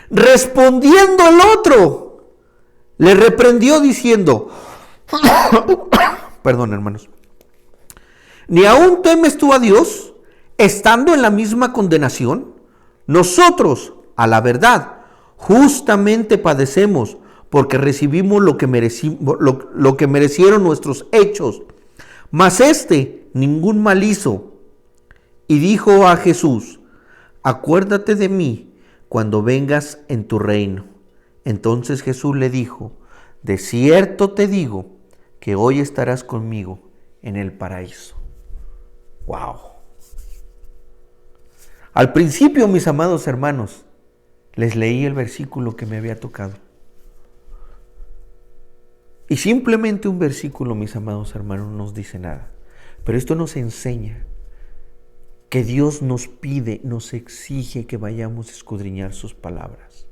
Respondiendo el otro, le reprendió diciendo: perdón, hermanos, ¿ni aún temes tú a Dios, estando en la misma condenación? Nosotros, a la verdad, justamente padecemos, porque recibimos lo que merecieron nuestros hechos. Mas ningún mal hizo. Y dijo a Jesús: acuérdate de mí cuando vengas en tu reino. Entonces Jesús le dijo: de cierto te digo que hoy estarás conmigo en el paraíso. ¡Wow! Al principio, mis amados hermanos, les leí el versículo que me había tocado. Y simplemente un versículo, mis amados hermanos, no nos dice nada. Pero esto nos enseña que Dios nos pide, nos exige que vayamos a escudriñar sus palabras.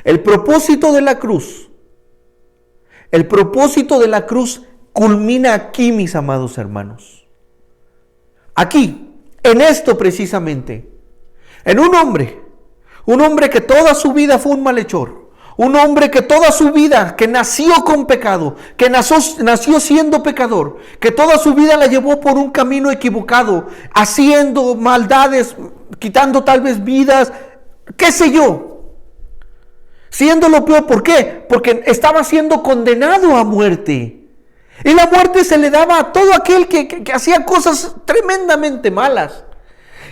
El propósito de la cruz culmina aquí, mis amados hermanos. Aquí, en esto precisamente. En un hombre que toda su vida fue un malhechor. Un hombre que toda su vida, que nació con pecado, que nació siendo pecador, que toda su vida la llevó por un camino equivocado, haciendo maldades, quitando tal vez vidas, qué sé yo, siendo lo peor. ¿Por qué? Porque estaba siendo condenado a muerte. Y la muerte se le daba a todo aquel que hacía cosas tremendamente malas.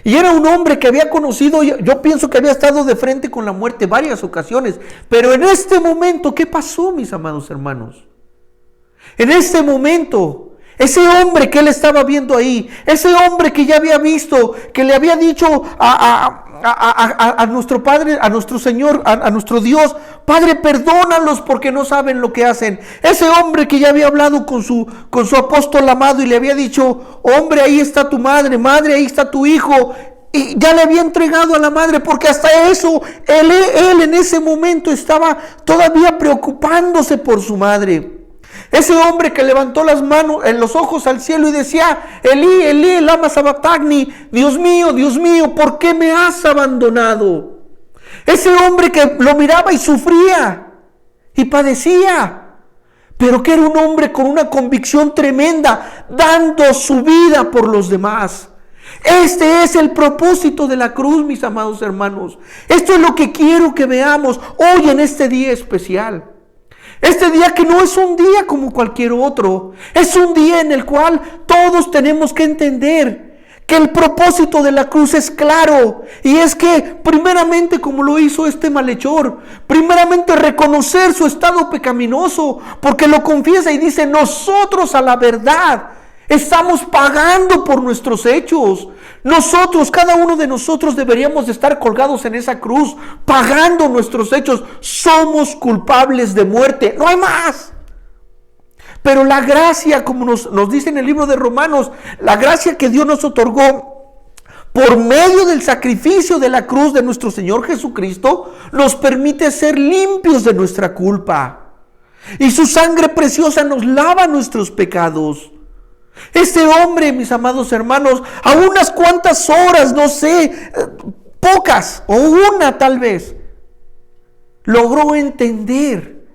Y era un hombre que había conocido, yo pienso que había estado de frente con la muerte varias ocasiones. Pero en este momento, ¿qué pasó, mis amados hermanos? En este momento, ese hombre que él estaba viendo ahí, ese hombre que ya había visto, que le había dicho a nuestro Padre, a nuestro Señor, a nuestro Dios: Padre, perdónalos porque no saben lo que hacen. Ese hombre que ya había hablado con su apóstol amado y le había dicho: hombre, ahí está tu madre, madre, ahí está tu hijo. Y ya le había entregado a la madre, porque hasta eso, él en ese momento estaba todavía preocupándose por su madre. Ese hombre que levantó las manos, los ojos al cielo y decía: Elí, Elí, lama sabactagni, Dios mío, ¿por qué me has abandonado? Ese hombre que lo miraba y sufría y padecía, pero que era un hombre con una convicción tremenda, dando su vida por los demás. Este es el propósito de la cruz, mis amados hermanos. Esto es lo que quiero que veamos hoy en este día especial. Este día que no es un día como cualquier otro. Es un día en el cual todos tenemos que entender que el propósito de la cruz es claro, y es que primeramente, como lo hizo este malhechor, primeramente reconocer su estado pecaminoso, porque lo confiesa y dice: nosotros a la verdad estamos pagando por nuestros hechos. Nosotros, cada uno de nosotros deberíamos de estar colgados en esa cruz, pagando nuestros hechos. Somos culpables de muerte, no hay más. Pero la gracia, como nos dice en el libro de Romanos, la gracia que Dios nos otorgó por medio del sacrificio de la cruz de nuestro Señor Jesucristo, nos permite ser limpios de nuestra culpa. Y su sangre preciosa nos lava nuestros pecados. Este hombre, mis amados hermanos, a unas cuantas horas, no sé, pocas o una tal vez, logró entender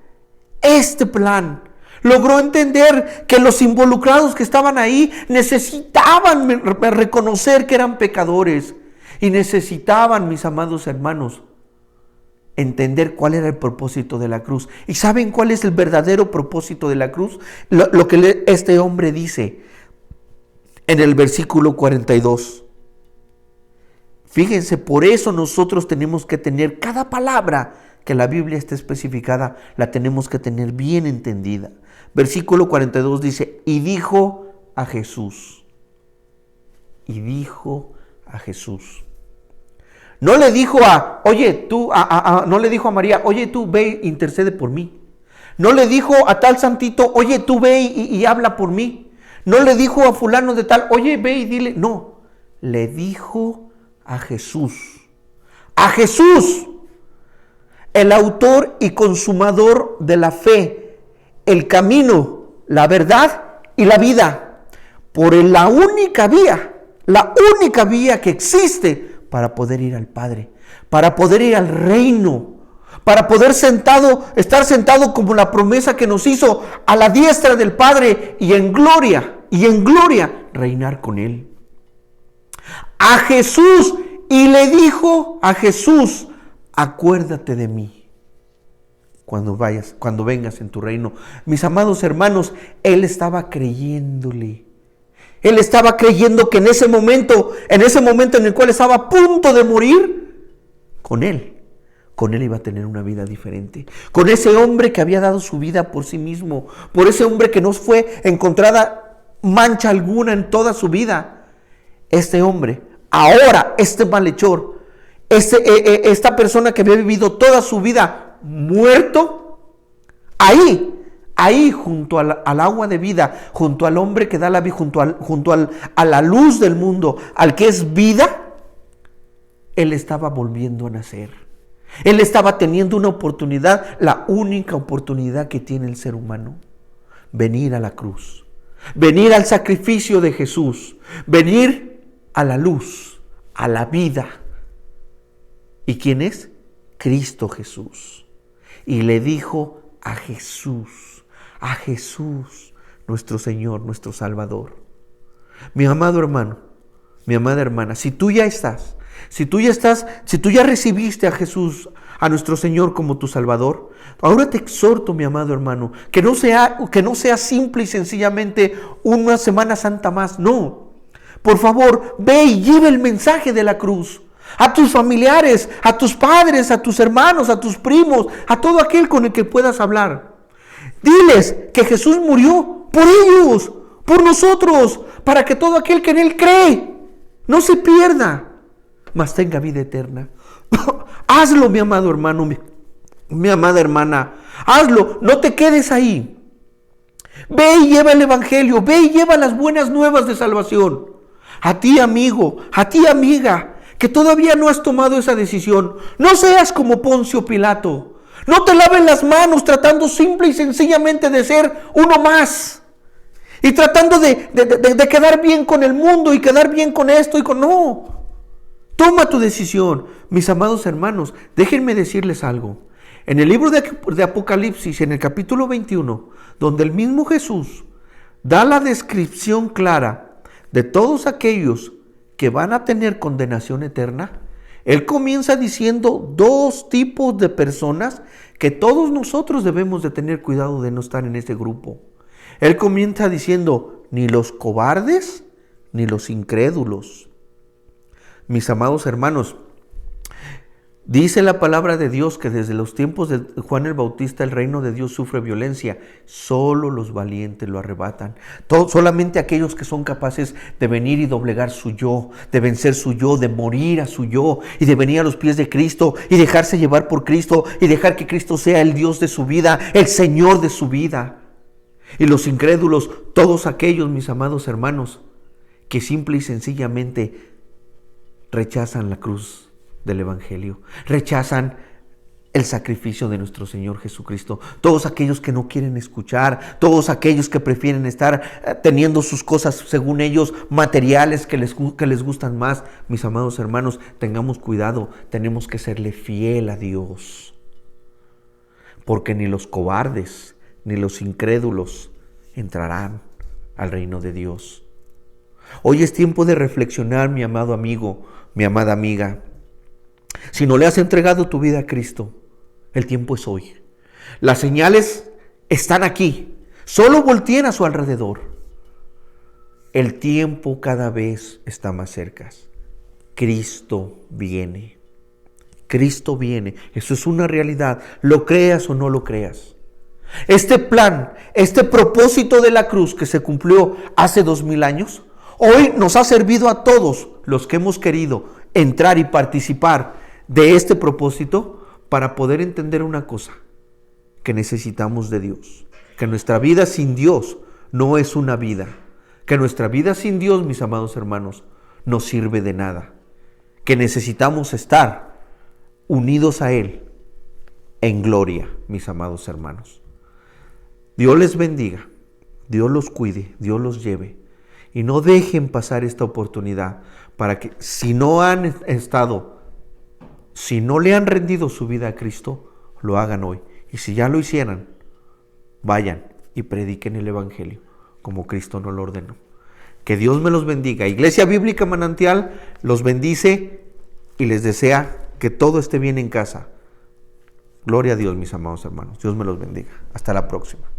este plan. Logró entender que los involucrados que estaban ahí necesitaban reconocer que eran pecadores. Y necesitaban, mis amados hermanos, entender cuál era el propósito de la cruz. ¿Y saben cuál es el verdadero propósito de la cruz? Lo que este hombre dice en el versículo 42. Fíjense, por eso nosotros tenemos que tener cada palabra que la Biblia está especificada, la tenemos que tener bien entendida. Versículo 42 dice: y dijo a Jesús. Y dijo a Jesús. No le dijo no le dijo a María: oye, tú ve, intercede por mí. No le dijo a tal santito: oye, tú ve y habla por mí. No le dijo a fulano de tal: oye, ve y dile. No, le dijo a Jesús. A Jesús, el autor y consumador de la fe, el camino, la verdad y la vida, por la única vía que existe para poder ir al Padre, para poder ir al reino, para poder estar sentado como la promesa que nos hizo a la diestra del Padre y en gloria reinar con Él. A Jesús, y le dijo a Jesús: acuérdate de mí cuando vengas en tu reino. Mis amados hermanos, él estaba creyéndole. Él estaba creyendo que en ese momento en el cual estaba a punto de morir, con él iba a tener una vida diferente. Con ese hombre que había dado su vida por sí mismo, por ese hombre que no fue encontrada mancha alguna en toda su vida. Este hombre, ahora este malhechor, esta persona que había vivido toda su vida muerto, ahí junto al agua de vida, junto al hombre que da la vida, a la luz del mundo, al que es vida, él estaba volviendo a nacer. Él estaba teniendo una oportunidad, la única oportunidad que tiene el ser humano: venir a la cruz, venir al sacrificio de Jesús, venir a la luz, a la vida. ¿Y quién es? Cristo Jesús. Y le dijo a Jesús, nuestro Señor, nuestro Salvador. Mi amado hermano, mi amada hermana, si tú ya recibiste a Jesús, a nuestro Señor como tu Salvador, ahora te exhorto, mi amado hermano, que no sea simple y sencillamente una Semana Santa más, no. Por favor, ve y lleva el mensaje de la cruz a tus familiares, a tus padres, a tus hermanos, a tus primos, a todo aquel con el que puedas hablar. Diles que Jesús murió por ellos, por nosotros, para que todo aquel que en Él cree no se pierda, mas tenga vida eterna. Hazlo, mi amado hermano, mi amada hermana. Hazlo, no te quedes ahí. Ve y lleva el evangelio, ve y lleva las buenas nuevas de salvación. A ti, amigo, a ti, amiga, que todavía no has tomado esa decisión, no seas como Poncio Pilato. No te laves las manos tratando simple y sencillamente de ser uno más. Y tratando de quedar bien con el mundo y quedar bien con esto y con... No. Toma tu decisión. Mis amados hermanos, déjenme decirles algo. En el libro de Apocalipsis, en el capítulo 21, donde el mismo Jesús da la descripción clara de todos aquellos que van a tener condenación eterna, él comienza diciendo dos tipos de personas que todos nosotros debemos de tener cuidado de no estar en ese grupo. Él comienza diciendo: ni los cobardes, ni los incrédulos. Mis amados hermanos, dice la palabra de Dios que desde los tiempos de Juan el Bautista el reino de Dios sufre violencia. Solo los valientes lo arrebatan. Solamente aquellos que son capaces de venir y doblegar su yo, de vencer su yo, de morir a su yo y de venir a los pies de Cristo y dejarse llevar por Cristo y dejar que Cristo sea el Dios de su vida, el Señor de su vida. Y los incrédulos, todos aquellos, mis amados hermanos, que simple y sencillamente rechazan la cruz del Evangelio, rechazan el sacrificio de nuestro Señor Jesucristo. Todos aquellos que no quieren escuchar, todos aquellos que prefieren estar teniendo sus cosas según ellos materiales que les gustan más. Mis amados hermanos, tengamos cuidado, tenemos que serle fiel a Dios, porque ni los cobardes ni los incrédulos entrarán al reino de Dios. Hoy es tiempo de reflexionar, mi amado amigo, mi amada amiga. Si no le has entregado tu vida a Cristo, el tiempo es hoy. Las señales están aquí. Solo volteen a su alrededor. El tiempo cada vez está más cerca. Cristo viene. Cristo viene. Eso es una realidad. Lo creas o no lo creas. Este plan, este propósito de la cruz que se cumplió hace 2000 años, hoy nos ha servido a todos los que hemos querido entrar y participar de este propósito para poder entender una cosa, que necesitamos de Dios, que nuestra vida sin Dios no es una vida, que nuestra vida sin Dios, mis amados hermanos, no sirve de nada, que necesitamos estar unidos a Él en gloria, mis amados hermanos. Dios les bendiga, Dios los cuide, Dios los lleve. Y no dejen pasar esta oportunidad para que si no le han rendido su vida a Cristo, lo hagan hoy. Y si ya lo hicieran, vayan y prediquen el Evangelio como Cristo nos lo ordenó. Que Dios me los bendiga. Iglesia Bíblica Manantial los bendice y les desea que todo esté bien en casa. Gloria a Dios, mis amados hermanos. Dios me los bendiga. Hasta la próxima.